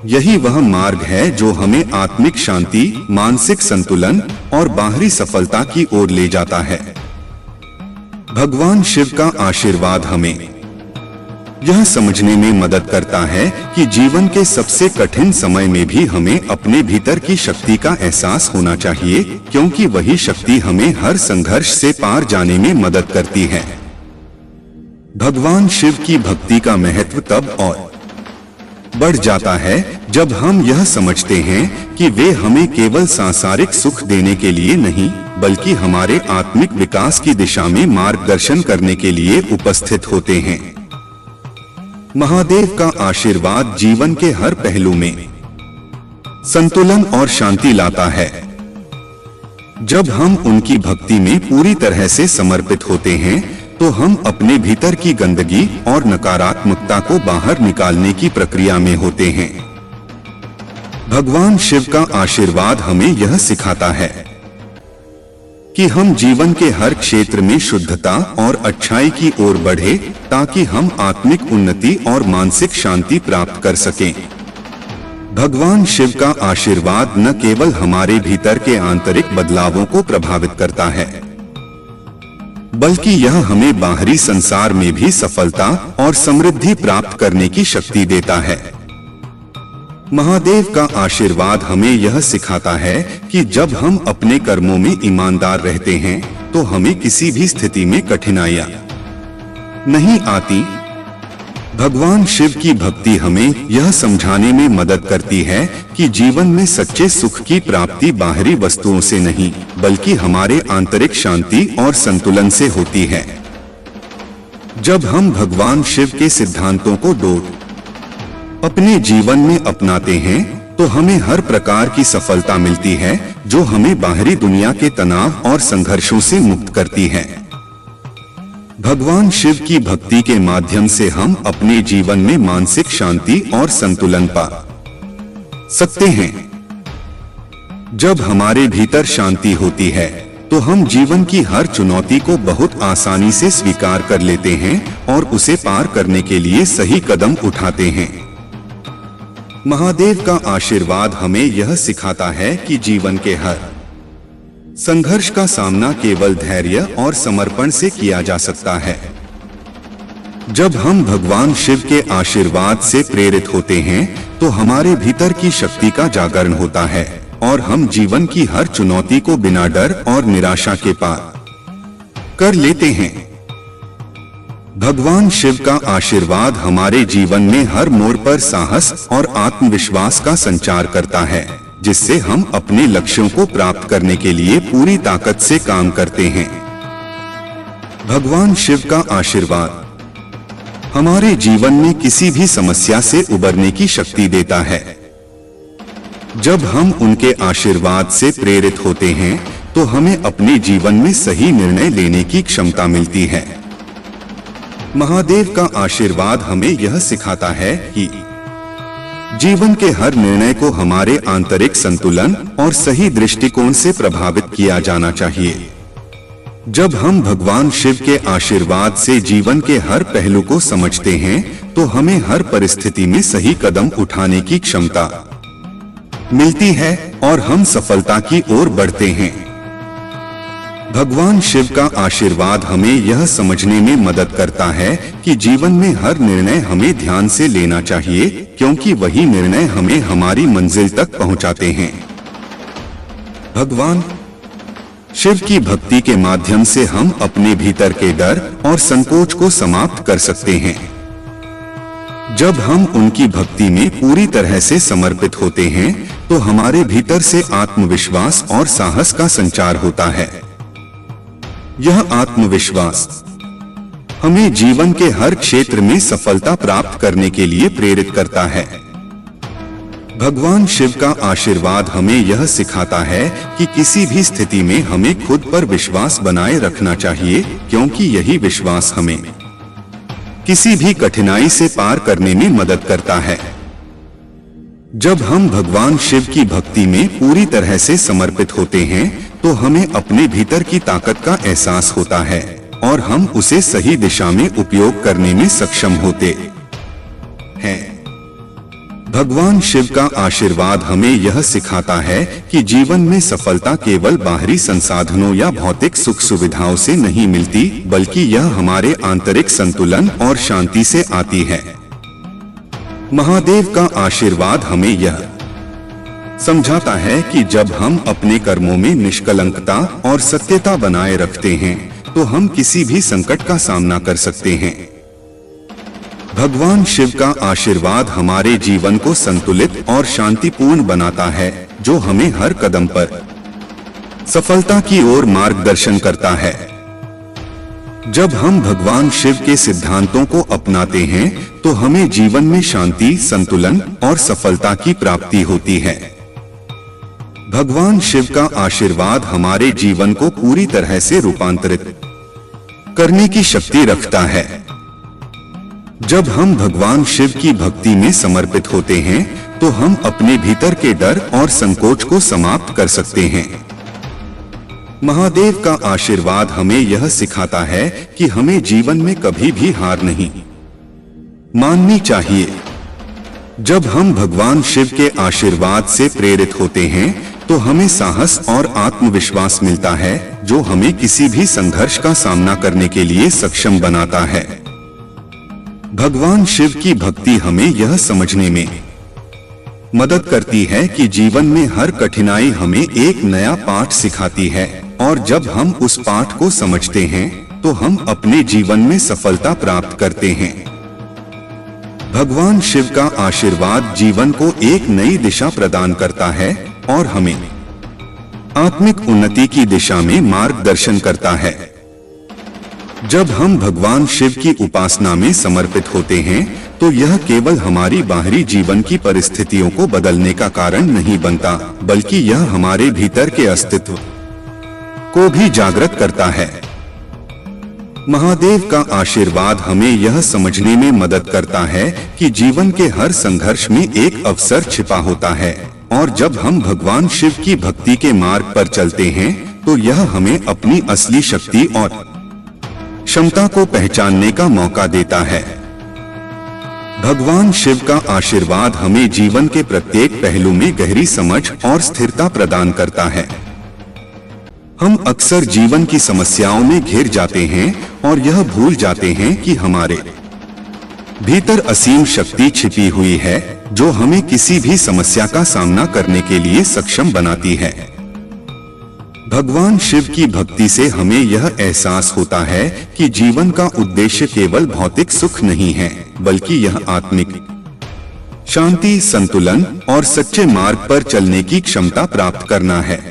यही वह मार्ग है जो हमें आत्मिक शांति, मानसिक संतुलन और बाहरी सफलता की ओर ले जाता है। भगवान शिव का आशीर्वाद हमें यह समझने में मदद करता है कि जीवन के सबसे कठिन समय में भी हमें अपने भीतर की शक्ति का एहसास होना चाहिए, क्योंकि वही शक्ति हमें हर संघर्ष से पार जाने में मदद करती है। भगवान शिव की भक्ति का महत्व तब और बढ़ जाता है जब हम यह समझते हैं कि वे हमें केवल सांसारिक सुख देने के लिए नहीं, बल्कि हमारे आत्मिक विकास की दिशा में मार्गदर्शन करने के लिए उपस्थित होते हैं। महादेव का आशीर्वाद जीवन के हर पहलू में संतुलन और शांति लाता है। जब हम उनकी भक्ति में पूरी तरह से समर्पित होते हैं तो हम अपने भीतर की गंदगी और नकारात्मकता को बाहर निकालने की प्रक्रिया में होते हैं। भगवान शिव का आशीर्वाद हमें यह सिखाता है कि हम जीवन के हर क्षेत्र में शुद्धता और अच्छाई की ओर बढ़े, ताकि हम आत्मिक उन्नति और मानसिक शांति प्राप्त कर सकें। भगवान शिव का आशीर्वाद न केवल हमारे भीतर के आंतरिक बदलावों को प्रभावित करता है, बल्कि यह हमें बाहरी संसार में भी सफलता और समृद्धि प्राप्त करने की शक्ति देता है। महादेव का आशीर्वाद हमें यह सिखाता है कि जब हम अपने कर्मों में ईमानदार रहते हैं तो हमें किसी भी स्थिति में कठिनाइयां नहीं आती। भगवान शिव की भक्ति हमें यह समझाने में मदद करती है कि जीवन में सच्चे सुख की प्राप्ति बाहरी वस्तुओं से नहीं, बल्कि हमारे आंतरिक शांति और संतुलन से होती है। जब हम भगवान शिव के सिद्धांतों को अपने जीवन में अपनाते हैं, तो हमें हर प्रकार की सफलता मिलती है, जो हमें बाहरी दुनिया के तनाव और संघर्षों से मुक्त करती है। भगवान शिव की भक्ति के माध्यम से हम अपने जीवन में मानसिक शांति और संतुलन पा सकते हैं। जब हमारे भीतर शांति होती है, तो हम जीवन की हर चुनौती को बहुत आसानी से स्वीकार कर लेते हैं और उसे पार करने के लिए सही कदम उठाते हैं। महादेव का आशीर्वाद हमें यह सिखाता है कि जीवन के हर संघर्ष का सामना केवल धैर्य और समर्पण से किया जा सकता है। जब हम भगवान शिव के आशीर्वाद से प्रेरित होते हैं, तो हमारे भीतर की शक्ति का जागरण होता है और हम जीवन की हर चुनौती को बिना डर और निराशा के पार कर लेते हैं। भगवान शिव का आशीर्वाद हमारे जीवन में हर मोड़ पर साहस और आत्मविश्वास का संचार करता है, जिससे हम अपने लक्ष्यों को प्राप्त करने के लिए पूरी ताकत से काम करते हैं। भगवान शिव का आशीर्वाद हमारे जीवन में किसी भी समस्या से उबरने की शक्ति देता है। जब हम उनके आशीर्वाद से प्रेरित होते हैं, तो हमें अपने जीवन में सही निर्णय लेने की क्षमता मिलती है। महादेव का आशीर्वाद हमें यह सिखाता है कि जीवन के हर निर्णय को हमारे आंतरिक संतुलन और सही दृष्टिकोण से प्रभावित किया जाना चाहिए। जब हम भगवान शिव के आशीर्वाद से जीवन के हर पहलू को समझते हैं, तो हमें हर परिस्थिति में सही कदम उठाने की क्षमता मिलती है और हम सफलता की ओर बढ़ते हैं। भगवान शिव का आशीर्वाद हमें यह समझने में मदद करता है कि जीवन में हर निर्णय हमें ध्यान से लेना चाहिए, क्योंकि वही निर्णय हमें हमारी मंजिल तक पहुंचाते हैं। भगवान शिव की भक्ति के माध्यम से हम अपने भीतर के डर और संकोच को समाप्त कर सकते हैं। जब हम उनकी भक्ति में पूरी तरह से समर्पित होते हैं, तो हमारे भीतर से आत्मविश्वास और साहस का संचार होता है। यह आत्मविश्वास हमें जीवन के हर क्षेत्र में सफलता प्राप्त करने के लिए प्रेरित करता है। भगवान शिव का आशीर्वाद हमें यह सिखाता है कि किसी भी स्थिति में हमें खुद पर विश्वास बनाए रखना चाहिए, क्योंकि यही विश्वास हमें किसी भी कठिनाई से पार करने में मदद करता है। जब हम भगवान शिव की भक्ति में पूरी तरह से समर्पित होते हैं, तो हमें अपने भीतर की ताकत का एहसास होता है और हम उसे सही दिशा में उपयोग करने में सक्षम होते हैं। भगवान शिव का आशीर्वाद हमें यह सिखाता है कि जीवन में सफलता केवल बाहरी संसाधनों या भौतिक सुख सुविधाओं से नहीं मिलती, बल्कि यह हमारे आंतरिक संतुलन और शांति से आती है। महादेव का आशीर्वाद हमें यह समझाता है कि जब हम अपने कर्मों में निष्कलंकता और सत्यता बनाए रखते हैं, तो हम किसी भी संकट का सामना कर सकते हैं। भगवान शिव का आशीर्वाद हमारे जीवन को संतुलित और शांतिपूर्ण बनाता है, जो हमें हर कदम पर सफलता की ओर मार्गदर्शन करता है। जब हम भगवान शिव के सिद्धांतों को अपनाते हैं, तो हमें जीवन में शांति, संतुलन और सफलता की प्राप्ति होती है। भगवान शिव का आशीर्वाद हमारे जीवन को पूरी तरह से रूपांतरित करने की शक्ति रखता है। जब हम भगवान शिव की भक्ति में समर्पित होते हैं, तो हम अपने भीतर के डर और संकोच को समाप्त कर सकते हैं। महादेव का आशीर्वाद हमें यह सिखाता है कि हमें जीवन में कभी भी हार नहीं माननी चाहिए। जब हम भगवान शिव के आशीर्वाद से प्रेरित होते हैं, तो हमें साहस और आत्मविश्वास मिलता है, जो हमें किसी भी संघर्ष का सामना करने के लिए सक्षम बनाता है। भगवान शिव की भक्ति हमें यह समझने में मदद करती है कि जीवन में हर कठिनाई हमें एक नया पाठ सिखाती है और जब हम उस पाठ को समझते हैं तो हम अपने जीवन में सफलता प्राप्त करते हैं। भगवान शिव का आशीर्वाद जीवन को एक नई दिशा प्रदान करता है और हमें आत्मिक उन्नति की दिशा में मार्गदर्शन करता है। जब हम भगवान शिव की उपासना में समर्पित होते हैं तो यह केवल हमारी बाहरी जीवन की परिस्थितियों को बदलने का कारण नहीं बनता, बल्कि यह हमारे भीतर के अस्तित्व को भी जागृत करता है। महादेव का आशीर्वाद हमें यह समझने में मदद करता है कि जीवन के हर संघर्ष में एक अवसर छिपा होता है, और जब हम भगवान शिव की भक्ति के मार्ग पर चलते हैं तो यह हमें अपनी असली शक्ति और क्षमता को पहचानने का मौका देता है। भगवान शिव का आशीर्वाद हमें जीवन के प्रत्येक पहलू में गहरी समझ और स्थिरता प्रदान करता है। हम अक्सर जीवन की समस्याओं में घिर जाते हैं और यह भूल जाते हैं कि हमारे भीतर असीम शक्ति छिपी हुई है जो हमें किसी भी समस्या का सामना करने के लिए सक्षम बनाती है। भगवान शिव की भक्ति से हमें यह एहसास होता है कि जीवन का उद्देश्य केवल भौतिक सुख नहीं है, बल्कि यह आत्मिक शांति, संतुलन और सच्चे मार्ग पर चलने की क्षमता प्राप्त करना है।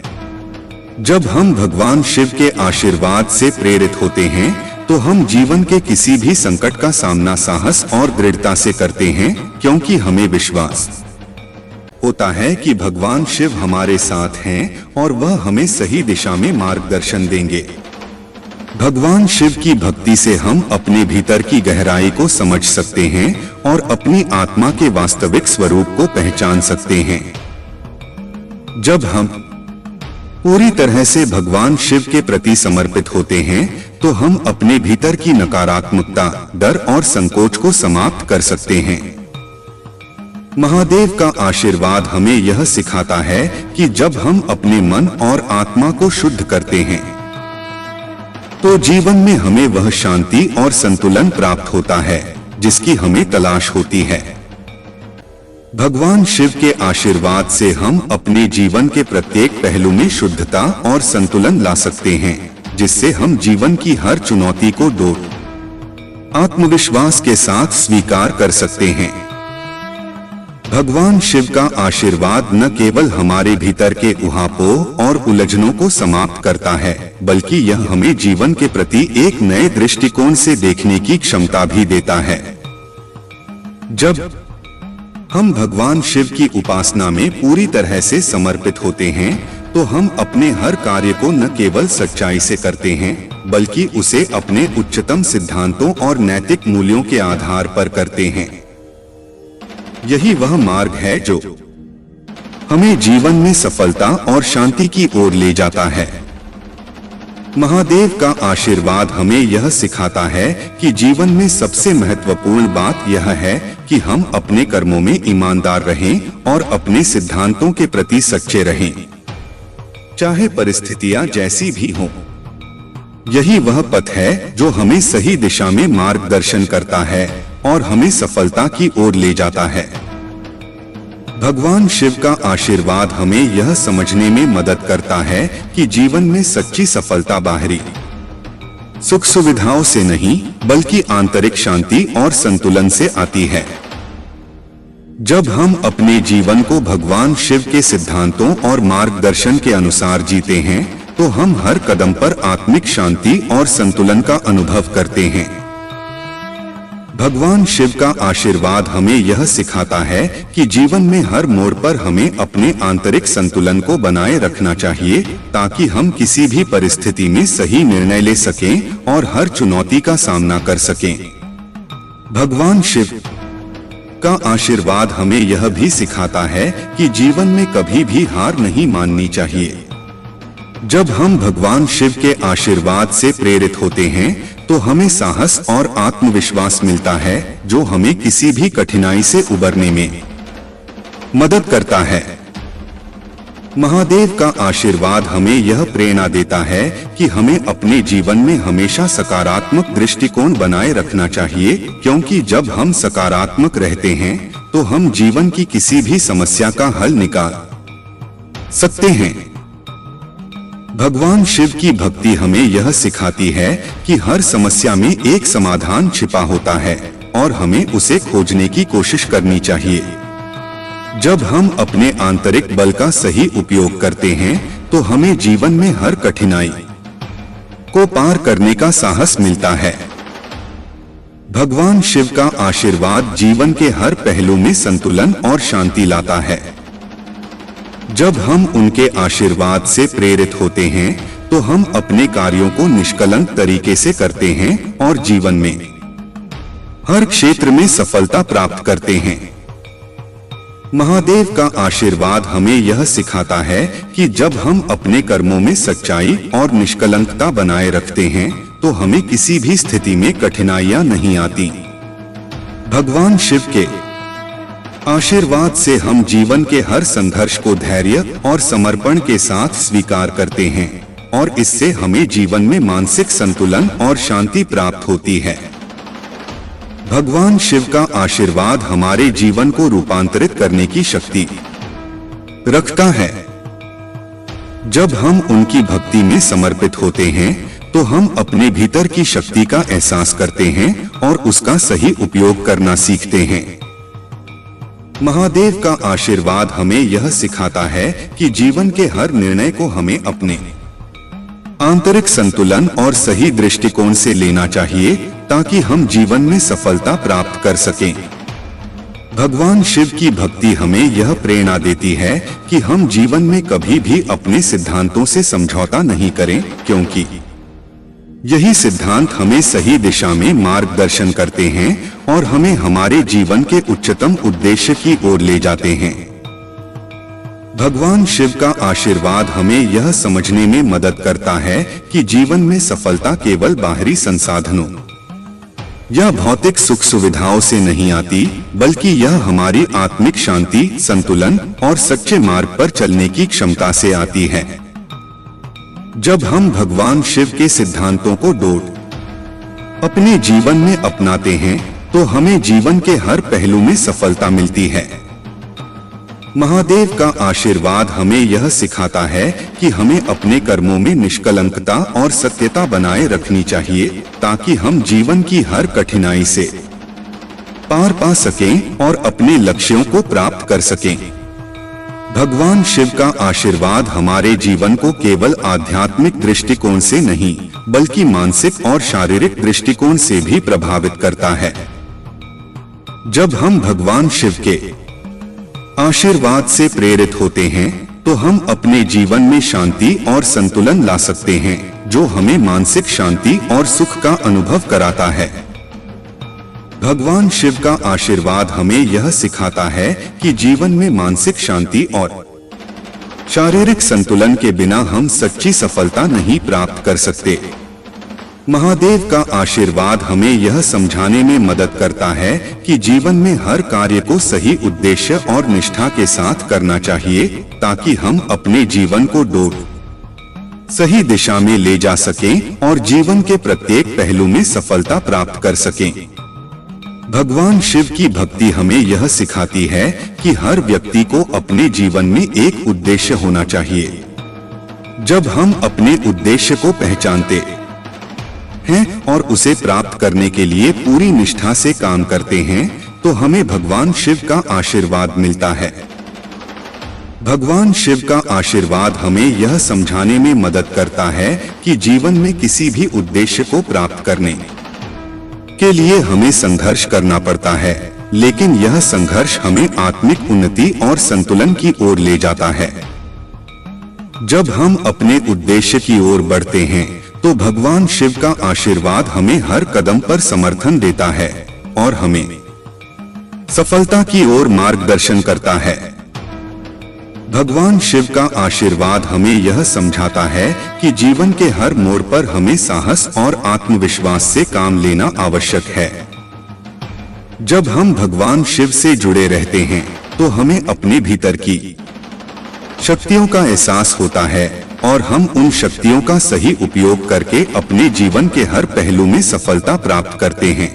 जब हम भगवान शिव के आशीर्वाद से प्रेरित होते हैं तो हम जीवन के किसी भी संकट का सामना साहस और दृढ़ता से करते हैं, क्योंकि हमें विश्वास होता है कि भगवान शिव हमारे साथ हैं और वह हमें सही दिशा में मार्गदर्शन देंगे। भगवान शिव की भक्ति से हम अपने भीतर की गहराई को समझ सकते हैं और अपनी आत्मा के वास्तविक स्वरूप को पहचान सकते हैं। जब हम पूरी तरह से भगवान शिव के प्रति समर्पित होते हैं तो हम अपने भीतर की नकारात्मकता, डर और संकोच को समाप्त कर सकते हैं। महादेव का आशीर्वाद हमें यह सिखाता है कि जब हम अपने मन और आत्मा को शुद्ध करते हैं तो जीवन में हमें वह शांति और संतुलन प्राप्त होता है जिसकी हमें तलाश होती है। भगवान शिव के आशीर्वाद से हम अपने जीवन के प्रत्येक पहलू में शुद्धता और संतुलन ला सकते हैं, जिससे हम जीवन की हर चुनौती को आत्मविश्वास के साथ स्वीकार कर सकते हैं। भगवान शिव का आशीर्वाद न केवल हमारे भीतर के उहापोह और उलझनों को समाप्त करता है, बल्कि यह हमें जीवन के प्रति एक नए दृष्टिकोण से देखने की क्षमता भी देता है। जब हम भगवान शिव की उपासना में पूरी तरह से समर्पित होते हैं तो हम अपने हर कार्य को न केवल सच्चाई से करते हैं, बल्कि उसे अपने उच्चतम सिद्धांतों और नैतिक मूल्यों के आधार पर करते हैं। यही वह मार्ग है जो हमें जीवन में सफलता और शांति की ओर ले जाता है। महादेव का आशीर्वाद हमें यह सिखाता है कि जीवन में सबसे महत्वपूर्ण बात यह है कि हम अपने कर्मों में ईमानदार रहें और अपने सिद्धांतों के प्रति सच्चे रहें, चाहे परिस्थितियां जैसी भी हों। यही वह पथ है जो हमें सही दिशा में मार्गदर्शन करता है और हमें सफलता की ओर ले जाता है। भगवान शिव का आशीर्वाद हमें यह समझने में मदद करता है कि जीवन में सच्ची सफलता बाहरी सुख सुविधाओं से नहीं, बल्कि आंतरिक शांति और संतुलन से आती है। जब हम अपने जीवन को भगवान शिव के सिद्धांतों और मार्गदर्शन के अनुसार जीते हैं तो हम हर कदम पर आत्मिक शांति और संतुलन का अनुभव करते हैं। भगवान शिव का आशीर्वाद हमें यह सिखाता है कि जीवन में हर मोड़ पर हमें अपने आंतरिक संतुलन को बनाए रखना चाहिए, ताकि हम किसी भी परिस्थिति में सही निर्णय ले सकें और हर चुनौती का सामना कर सकें। भगवान शिव का आशीर्वाद हमें यह भी सिखाता है कि जीवन में कभी भी हार नहीं माननी चाहिए। जब हम भगवान शिव के आशीर्वाद से प्रेरित होते हैं तो हमें साहस और आत्मविश्वास मिलता है, जो हमें किसी भी कठिनाई से उबरने में मदद करता है। महादेव का आशीर्वाद हमें यह प्रेरणा देता है कि हमें अपने जीवन में हमेशा सकारात्मक दृष्टिकोण बनाए रखना चाहिए, क्योंकि जब हम सकारात्मक रहते हैं तो हम जीवन की किसी भी समस्या का हल निकाल सकते हैं। भगवान शिव की भक्ति हमें यह सिखाती है कि हर समस्या में एक समाधान छिपा होता है और हमें उसे खोजने की कोशिश करनी चाहिए। जब हम अपने आंतरिक बल का सही उपयोग करते हैं तो हमें जीवन में हर कठिनाई को पार करने का साहस मिलता है। भगवान शिव का आशीर्वाद जीवन के हर पहलू में संतुलन और शांति लाता है। जब हम उनके आशीर्वाद से प्रेरित होते हैं तो हम अपने कार्यों को निष्कलंक तरीके से करते हैं और जीवन में हर क्षेत्र में सफलता प्राप्त करते हैं। महादेव का आशीर्वाद हमें यह सिखाता है कि जब हम अपने कर्मों में सच्चाई और निष्कलंकता बनाए रखते हैं तो हमें किसी भी स्थिति में कठिनाइयां नहीं आती। भगवान शिव के आशीर्वाद से हम जीवन के हर संघर्ष को धैर्य और समर्पण के साथ स्वीकार करते हैं और इससे हमें जीवन में मानसिक संतुलन और शांति प्राप्त होती है। भगवान शिव का आशीर्वाद हमारे जीवन को रूपांतरित करने की शक्ति रखता है। जब हम उनकी भक्ति में समर्पित होते हैं तो हम अपने भीतर की शक्ति का एहसास करते हैं और उसका सही उपयोग करना सीखते हैं। महादेव का आशीर्वाद हमें यह सिखाता है कि जीवन के हर निर्णय को हमें अपने आंतरिक संतुलन और सही दृष्टिकोण से लेना चाहिए ताकि हम जीवन में सफलता प्राप्त कर सकें। भगवान शिव की भक्ति हमें यह प्रेरणा देती है कि हम जीवन में कभी भी अपने सिद्धांतों से समझौता नहीं करें, क्योंकि यही सिद्धांत हमें सही दिशा में मार्गदर्शन करते हैं और हमें हमारे जीवन के उच्चतम उद्देश्य की ओर ले जाते हैं। भगवान शिव का आशीर्वाद हमें यह समझने में मदद करता है कि जीवन में सफलता केवल बाहरी संसाधनों या भौतिक सुख सुविधाओं से नहीं आती, बल्कि यह हमारी आत्मिक शांति, संतुलन और सच्चे मार्ग पर चलने की क्षमता से आती है। जब हम भगवान शिव के सिद्धांतों को अपने जीवन में अपनाते हैं तो हमें जीवन के हर पहलू में सफलता मिलती है। महादेव का आशीर्वाद हमें यह सिखाता है कि हमें अपने कर्मों में निष्कलंकता और सत्यता बनाए रखनी चाहिए ताकि हम जीवन की हर कठिनाई से पार पा सकें और अपने लक्ष्यों को प्राप्त कर सकें। भगवान शिव का आशीर्वाद हमारे जीवन को केवल आध्यात्मिक दृष्टिकोण से नहीं बल्कि मानसिक और शारीरिक दृष्टिकोण से भी प्रभावित करता है। जब हम भगवान शिव के आशीर्वाद से प्रेरित होते हैं तो हम अपने जीवन में शांति और संतुलन ला सकते हैं, जो हमें मानसिक शांति और सुख का अनुभव कराता है। भगवान शिव का आशीर्वाद हमें यह सिखाता है कि जीवन में मानसिक शांति और शारीरिक संतुलन के बिना हम सच्ची सफलता नहीं प्राप्त कर सकते। महादेव का आशीर्वाद हमें यह समझाने में मदद करता है कि जीवन में हर कार्य को सही उद्देश्य और निष्ठा के साथ करना चाहिए ताकि हम अपने जीवन को सही दिशा में ले जा सकें और जीवन के प्रत्येक पहलू में सफलता प्राप्त कर सकें। भगवान शिव की भक्ति हमें यह सिखाती है कि हर व्यक्ति को अपने जीवन में एक उद्देश्य होना चाहिए। जब हम अपने उद्देश्य को पहचानते हैं और उसे प्राप्त करने के लिए पूरी निष्ठा से काम करते हैं तो हमें भगवान शिव का आशीर्वाद मिलता है। भगवान शिव का आशीर्वाद हमें यह समझाने में मदद करता है कि जीवन में किसी भी उद्देश्य को प्राप्त करने के लिए हमें संघर्ष करना पड़ता है, लेकिन यह संघर्ष हमें आत्मिक उन्नति और संतुलन की ओर ले जाता है। जब हम अपने उद्देश्य की ओर बढ़ते हैं तो भगवान शिव का आशीर्वाद हमें हर कदम पर समर्थन देता है और हमें सफलता की ओर मार्गदर्शन करता है। भगवान शिव का आशीर्वाद हमें यह समझाता है कि जीवन के हर मोड़ पर हमें साहस और आत्मविश्वास से काम लेना आवश्यक है। जब हम भगवान शिव से जुड़े रहते हैं तो हमें अपने भीतर की शक्तियों का एहसास होता है और हम उन शक्तियों का सही उपयोग करके अपने जीवन के हर पहलू में सफलता प्राप्त करते हैं।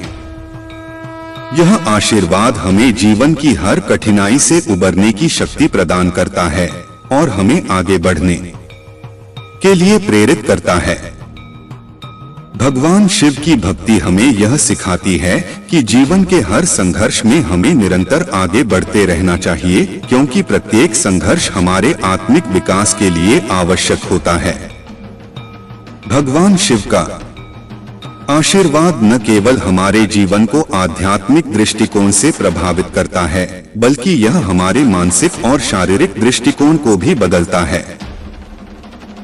यह आशीर्वाद हमें जीवन की हर कठिनाई से उबरने की शक्ति प्रदान करता है और हमें आगे बढ़ने के लिए प्रेरित करता है। भगवान शिव की भक्ति हमें यह सिखाती है कि जीवन के हर संघर्ष में हमें निरंतर आगे बढ़ते रहना चाहिए, क्योंकि प्रत्येक संघर्ष हमारे आत्मिक विकास के लिए आवश्यक होता है। भगवान शिव का आशीर्वाद न केवल हमारे जीवन को आध्यात्मिक दृष्टिकोण से प्रभावित करता है, बल्कि यह हमारे मानसिक और शारीरिक दृष्टिकोण को भी बदलता है।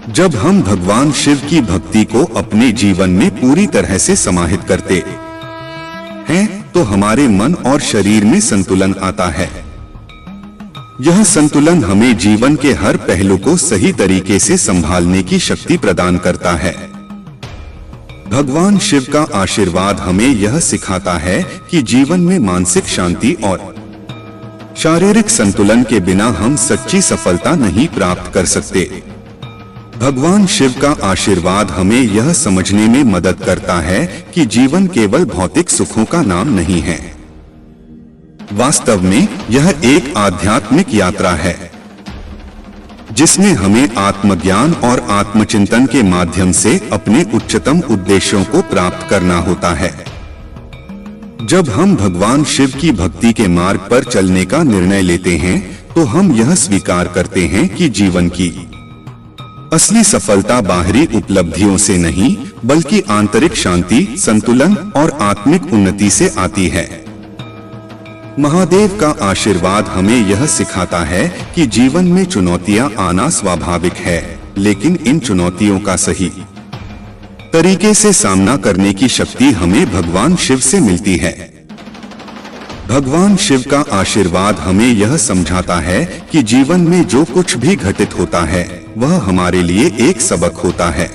जब हम भगवान शिव की भक्ति को अपने जीवन में पूरी तरह से समाहित करते हैं, तो हमारे मन और शरीर में संतुलन आता है। यह संतुलन हमें जीवन के हर पहलू को सही तरीके से संभालने की शक्ति प्रदान करता है। भगवान शिव का आशीर्वाद हमें यह सिखाता है कि जीवन में मानसिक शांति और शारीरिक संतुलन के बिना हम सच्ची सफलता नहीं प्राप्त कर सकते। भगवान शिव का आशीर्वाद हमें यह समझने में मदद करता है कि जीवन केवल भौतिक सुखों का नाम नहीं है। वास्तव में यह एक आध्यात्मिक यात्रा है, जिसमें हमें आत्मज्ञान और आत्मचिंतन के माध्यम से अपने उच्चतम उद्देश्यों को प्राप्त करना होता है। जब हम भगवान शिव की भक्ति के मार्ग पर चलने का निर्णय लेते हैं, तो हम यह स्वीकार करते हैं कि जीवन की असली सफलता बाहरी उपलब्धियों से नहीं, बल्कि आंतरिक शांति, संतुलन और आत्मिक उन्नति से आती है। महादेव का आशीर्वाद हमें यह सिखाता है कि जीवन में चुनौतियां आना स्वाभाविक है, लेकिन इन चुनौतियों का सही तरीके से सामना करने की शक्ति हमें भगवान शिव से मिलती है। भगवान शिव का आशीर्वाद हमें यह समझाता है कि जीवन में जो कुछ भी घटित होता है, वह हमारे लिए एक सबक होता है।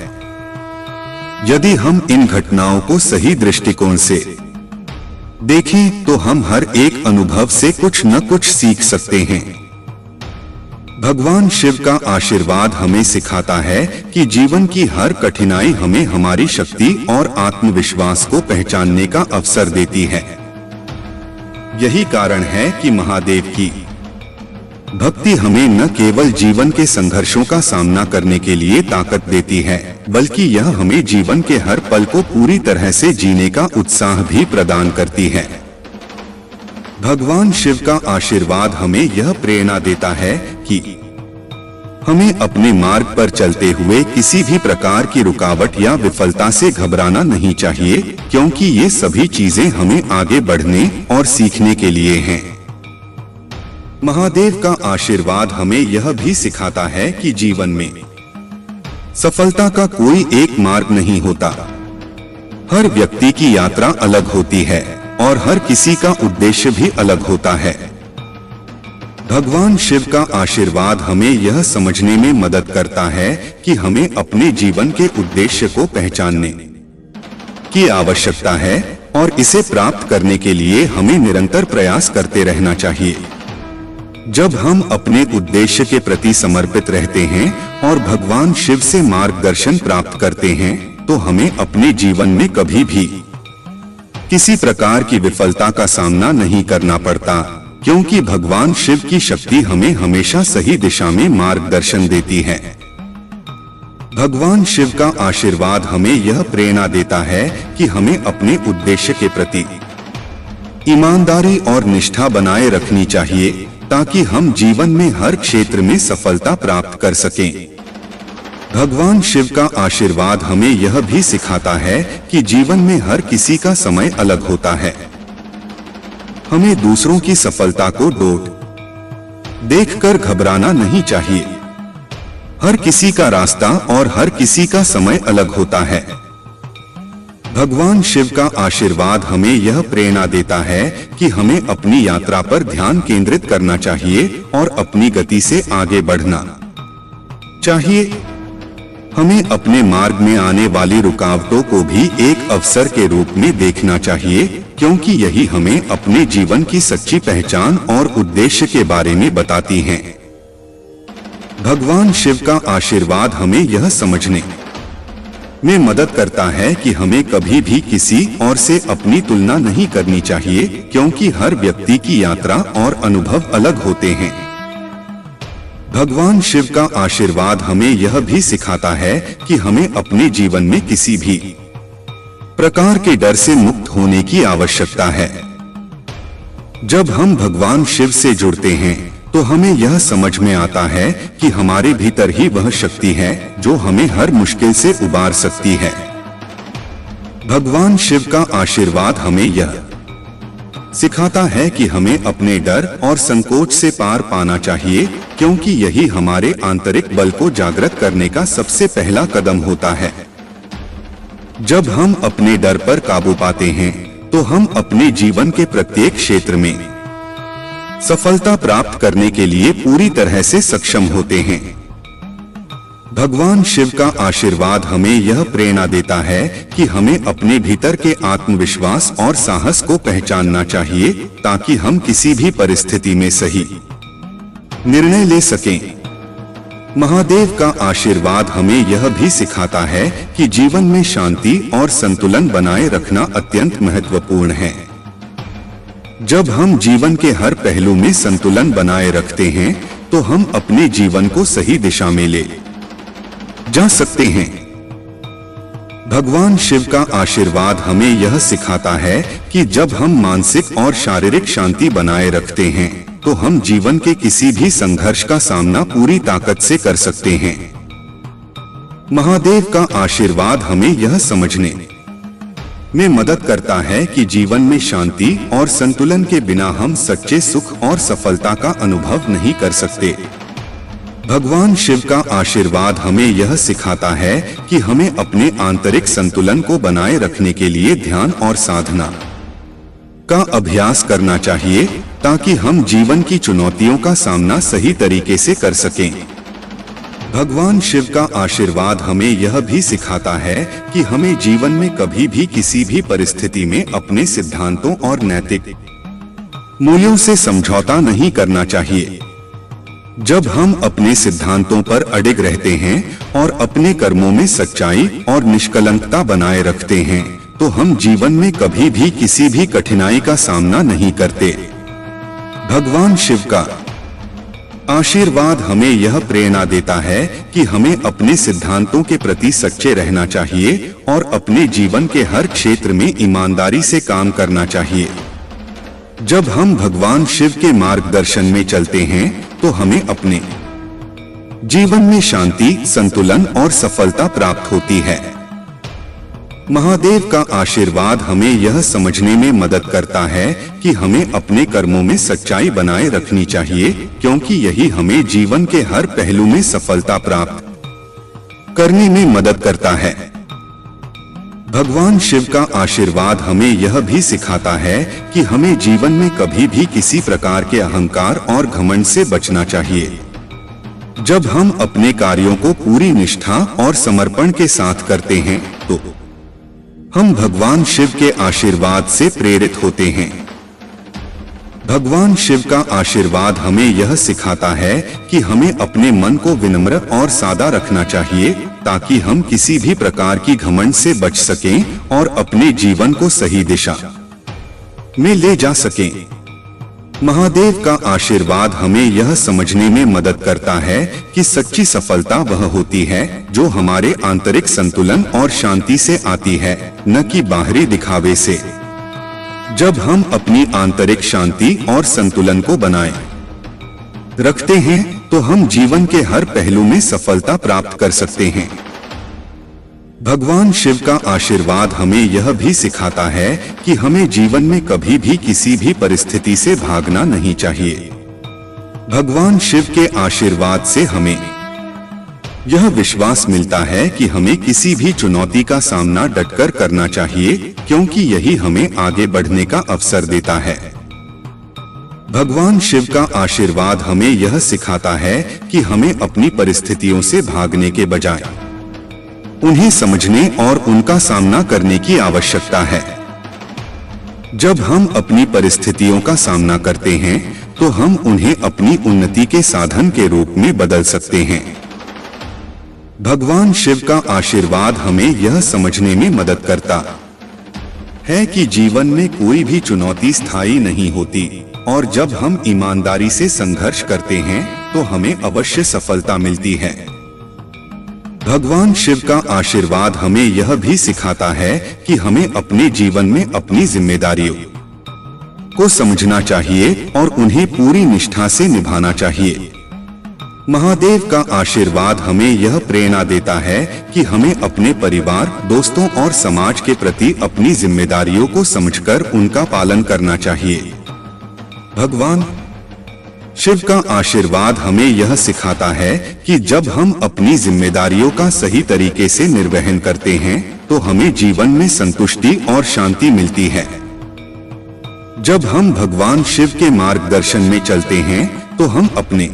यदि हम इन घटनाओं को सही दृष्टिकोण से देखें, तो हम हर एक अनुभव से कुछ न कुछ सीख सकते हैं। भगवान शिव का आशीर्वाद हमें सिखाता है कि जीवन की हर कठिनाई हमें हमारी शक्ति और आत्मविश्वास को पहचानने का अवसर देती है। यही कारण है कि महादेव की भक्ति हमें न केवल जीवन के संघर्षों का सामना करने के लिए ताकत देती है, बल्कि यह हमें जीवन के हर पल को पूरी तरह से जीने का उत्साह भी प्रदान करती है। भगवान शिव का आशीर्वाद हमें यह प्रेरणा देता है कि हमें अपने मार्ग पर चलते हुए किसी भी प्रकार की रुकावट या विफलता से घबराना नहीं चाहिए, क्योंकि ये सभी चीजें हमें आगे बढ़ने और सीखने के लिए हैं। महादेव का आशीर्वाद हमें यह भी सिखाता है कि जीवन में सफलता का कोई एक मार्ग नहीं होता। हर व्यक्ति की यात्रा अलग होती है और हर किसी का उद्देश्य भी अलग होता है। भगवान शिव का आशीर्वाद हमें यह समझने में मदद करता है कि हमें अपने जीवन के उद्देश्य को पहचानने की आवश्यकता है और इसे प्राप्त करने के लिए हमें निरंतर प्रयास करते रहना चाहिए। जब हम अपने उद्देश्य के प्रति समर्पित रहते हैं और भगवान शिव से मार्गदर्शन प्राप्त करते हैं, तो हमें अपने जीवन में कभी भी किसी प्रकार की विफलता का सामना नहीं करना पड़ता, क्योंकि भगवान शिव की शक्ति हमें हमेशा सही दिशा में मार्गदर्शन देती है। भगवान शिव का आशीर्वाद हमें यह प्रेरणा देता है कि हमें अपने उद्देश्य के प्रति ईमानदारी और निष्ठा बनाए रखनी चाहिए, ताकि हम जीवन में हर क्षेत्र में सफलता प्राप्त कर सकें। भगवान शिव का आशीर्वाद हमें यह भी सिखाता है कि जीवन में हर किसी का समय अलग होता है। हमें दूसरों की सफलता को देखकर घबराना नहीं चाहिए। हर किसी का रास्ता और हर किसी का समय अलग होता है। भगवान शिव का आशीर्वाद हमें यह प्रेरणा देता है कि हमें अपनी यात्रा पर ध्यान केंद्रित करना चाहिए और अपनी गति से आगे बढ़ना चाहिए। हमें अपने मार्ग में आने वाली रुकावटों को भी एक अवसर के रूप में देखना चाहिए, क्योंकि यही हमें अपने जीवन की सच्ची पहचान और उद्देश्य के बारे में बताती हैं। भगवान शिव का आशीर्वाद हमें यह समझने में मदद करता है कि हमें कभी भी किसी और से अपनी तुलना नहीं करनी चाहिए, क्योंकि हर व्यक्ति की यात्रा और अनुभव अलग होते हैं। भगवान शिव का आशीर्वाद हमें यह भी सिखाता है कि हमें अपने जीवन में किसी भी प्रकार के डर से मुक्त होने की आवश्यकता है। जब हम भगवान शिव से जुड़ते हैं तो हमें यह समझ में आता है कि हमारे भीतर ही वह शक्ति है जो हमें हर मुश्किल से उबार सकती है। भगवान शिव का आशीर्वाद हमें यह सिखाता है कि हमें अपने डर और संकोच से पार पाना चाहिए, क्योंकि यही हमारे आंतरिक बल को जागृत करने का सबसे पहला कदम होता है। जब हम अपने डर पर काबू पाते हैं तो हम अपने जीवन के प्रत्येक क्षेत्र में सफलता प्राप्त करने के लिए पूरी तरह से सक्षम होते हैं। भगवान शिव का आशीर्वाद हमें यह प्रेरणा देता है कि हमें अपने भीतर के आत्मविश्वास और साहस को पहचानना चाहिए, ताकि हम किसी भी परिस्थिति में सही निर्णय ले सकें। महादेव का आशीर्वाद हमें यह भी सिखाता है कि जीवन में शांति और संतुलन बनाए रखना अत्यंत महत्वपूर्ण है। जब हम जीवन के हर पहलू में संतुलन बनाए रखते हैं तो हम अपने जीवन को सही दिशा में ले जा सकते हैं। भगवान शिव का आशीर्वाद हमें यह सिखाता है कि जब हम मानसिक और शारीरिक शांति बनाए रखते हैं तो हम जीवन के किसी भी संघर्ष का सामना पूरी ताकत से कर सकते हैं। महादेव का आशीर्वाद हमें यह समझने में मदद करता है कि जीवन में शांति और संतुलन के बिना हम सच्चे सुख और सफलता का अनुभव नहीं कर सकते। भगवान शिव का आशीर्वाद हमें यह सिखाता है कि हमें अपने आंतरिक संतुलन को बनाए रखने के लिए ध्यान और साधना का अभ्यास करना चाहिए, ताकि हम जीवन की चुनौतियों का सामना सही तरीके से कर सकें। भगवान शिव का आशीर्वाद हमें यह भी सिखाता है कि हमें जीवन में कभी भी किसी भी परिस्थिति में अपने सिद्धांतों और नैतिक मूल्यों से समझौता नहीं करना चाहिए। जब हम अपने सिद्धांतों पर अडिग रहते हैं और अपने कर्मों में सच्चाई और निष्कलंकता बनाए रखते हैं तो हम जीवन में कभी भी किसी भी कठिनाई का सामना नहीं करते। भगवान शिव का आशीर्वाद हमें यह प्रेरणा देता है कि हमें अपने सिद्धांतों के प्रति सच्चे रहना चाहिए और अपने जीवन के हर क्षेत्र में ईमानदारी से काम करना चाहिए। जब हम भगवान शिव के मार्गदर्शन में चलते हैं तो हमें अपने जीवन में शांति, संतुलन और सफलता प्राप्त होती है। महादेव का आशीर्वाद हमें यह समझने में मदद करता है कि हमें अपने कर्मों में सच्चाई बनाए रखनी चाहिए, क्योंकि यही हमें जीवन के हर पहलू में सफलता प्राप्त करने में मदद करता है। भगवान शिव का आशीर्वाद हमें यह भी सिखाता है कि हमें जीवन में कभी भी किसी प्रकार के अहंकार और घमंड से बचना चाहिए। जब हम अपने कार्यों को पूरी निष्ठा और समर्पण के साथ करते हैं तो हम भगवान शिव के आशीर्वाद से प्रेरित होते हैं। भगवान शिव का आशीर्वाद हमें यह सिखाता है कि हमें अपने मन को विनम्र और सादा रखना चाहिए, ताकि हम किसी भी प्रकार की घमंड से बच सकें और अपने जीवन को सही दिशा में ले जा सकें। महादेव का आशीर्वाद हमें यह समझने में मदद करता है कि सच्ची सफलता वह होती है जो हमारे आंतरिक संतुलन और शांति से आती है, न कि बाहरी दिखावे से। जब हम अपनी आंतरिक शांति और संतुलन को बनाए रखते हैं तो हम जीवन के हर पहलू में सफलता प्राप्त कर सकते हैं। भगवान शिव का आशीर्वाद हमें यह भी सिखाता है कि हमें जीवन में कभी भी किसी भी परिस्थिति से भागना नहीं चाहिए। भगवान शिव के आशीर्वाद से हमें यह विश्वास मिलता है कि हमें किसी भी चुनौती का सामना डटकर करना चाहिए, क्योंकि यही हमें आगे बढ़ने का अवसर देता है। भगवान शिव का आशीर्वाद हमें यह सिखाता है कि हमें अपनी परिस्थितियों से भागने के बजाय उन्हें समझने और उनका सामना करने की आवश्यकता है। जब हम अपनी परिस्थितियों का सामना करते हैं तो हम उन्हें अपनी उन्नति के साधन के रूप में बदल सकते हैं। भगवान शिव का आशीर्वाद हमें यह समझने में मदद करता है कि जीवन में कोई भी चुनौती स्थायी नहीं होती, और जब हम ईमानदारी से संघर्ष करते हैं तो तो हमें अवश्य सफलता मिलती है। भगवान शिव का आशीर्वाद हमें यह भी सिखाता है कि हमें अपने जीवन में अपनी जिम्मेदारियों को समझना चाहिए और उन्हें पूरी निष्ठा से निभाना चाहिए। महादेव का आशीर्वाद हमें यह प्रेरणा देता है कि हमें अपने परिवार, दोस्तों और समाज के प्रति अपनी जिम्मेदारियों को समझकर उनका पालन करना चाहिए। भगवान शिव का आशीर्वाद हमें यह सिखाता है कि जब हम अपनी जिम्मेदारियों का सही तरीके से निर्वहन करते हैं तो हमें जीवन में संतुष्टि और शांति मिलती है। जब हम भगवान शिव के मार्गदर्शन में चलते हैं तो हम अपने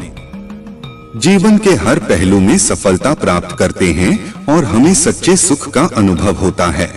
जीवन के हर पहलू में सफलता प्राप्त करते हैं और हमें सच्चे सुख का अनुभव होता है।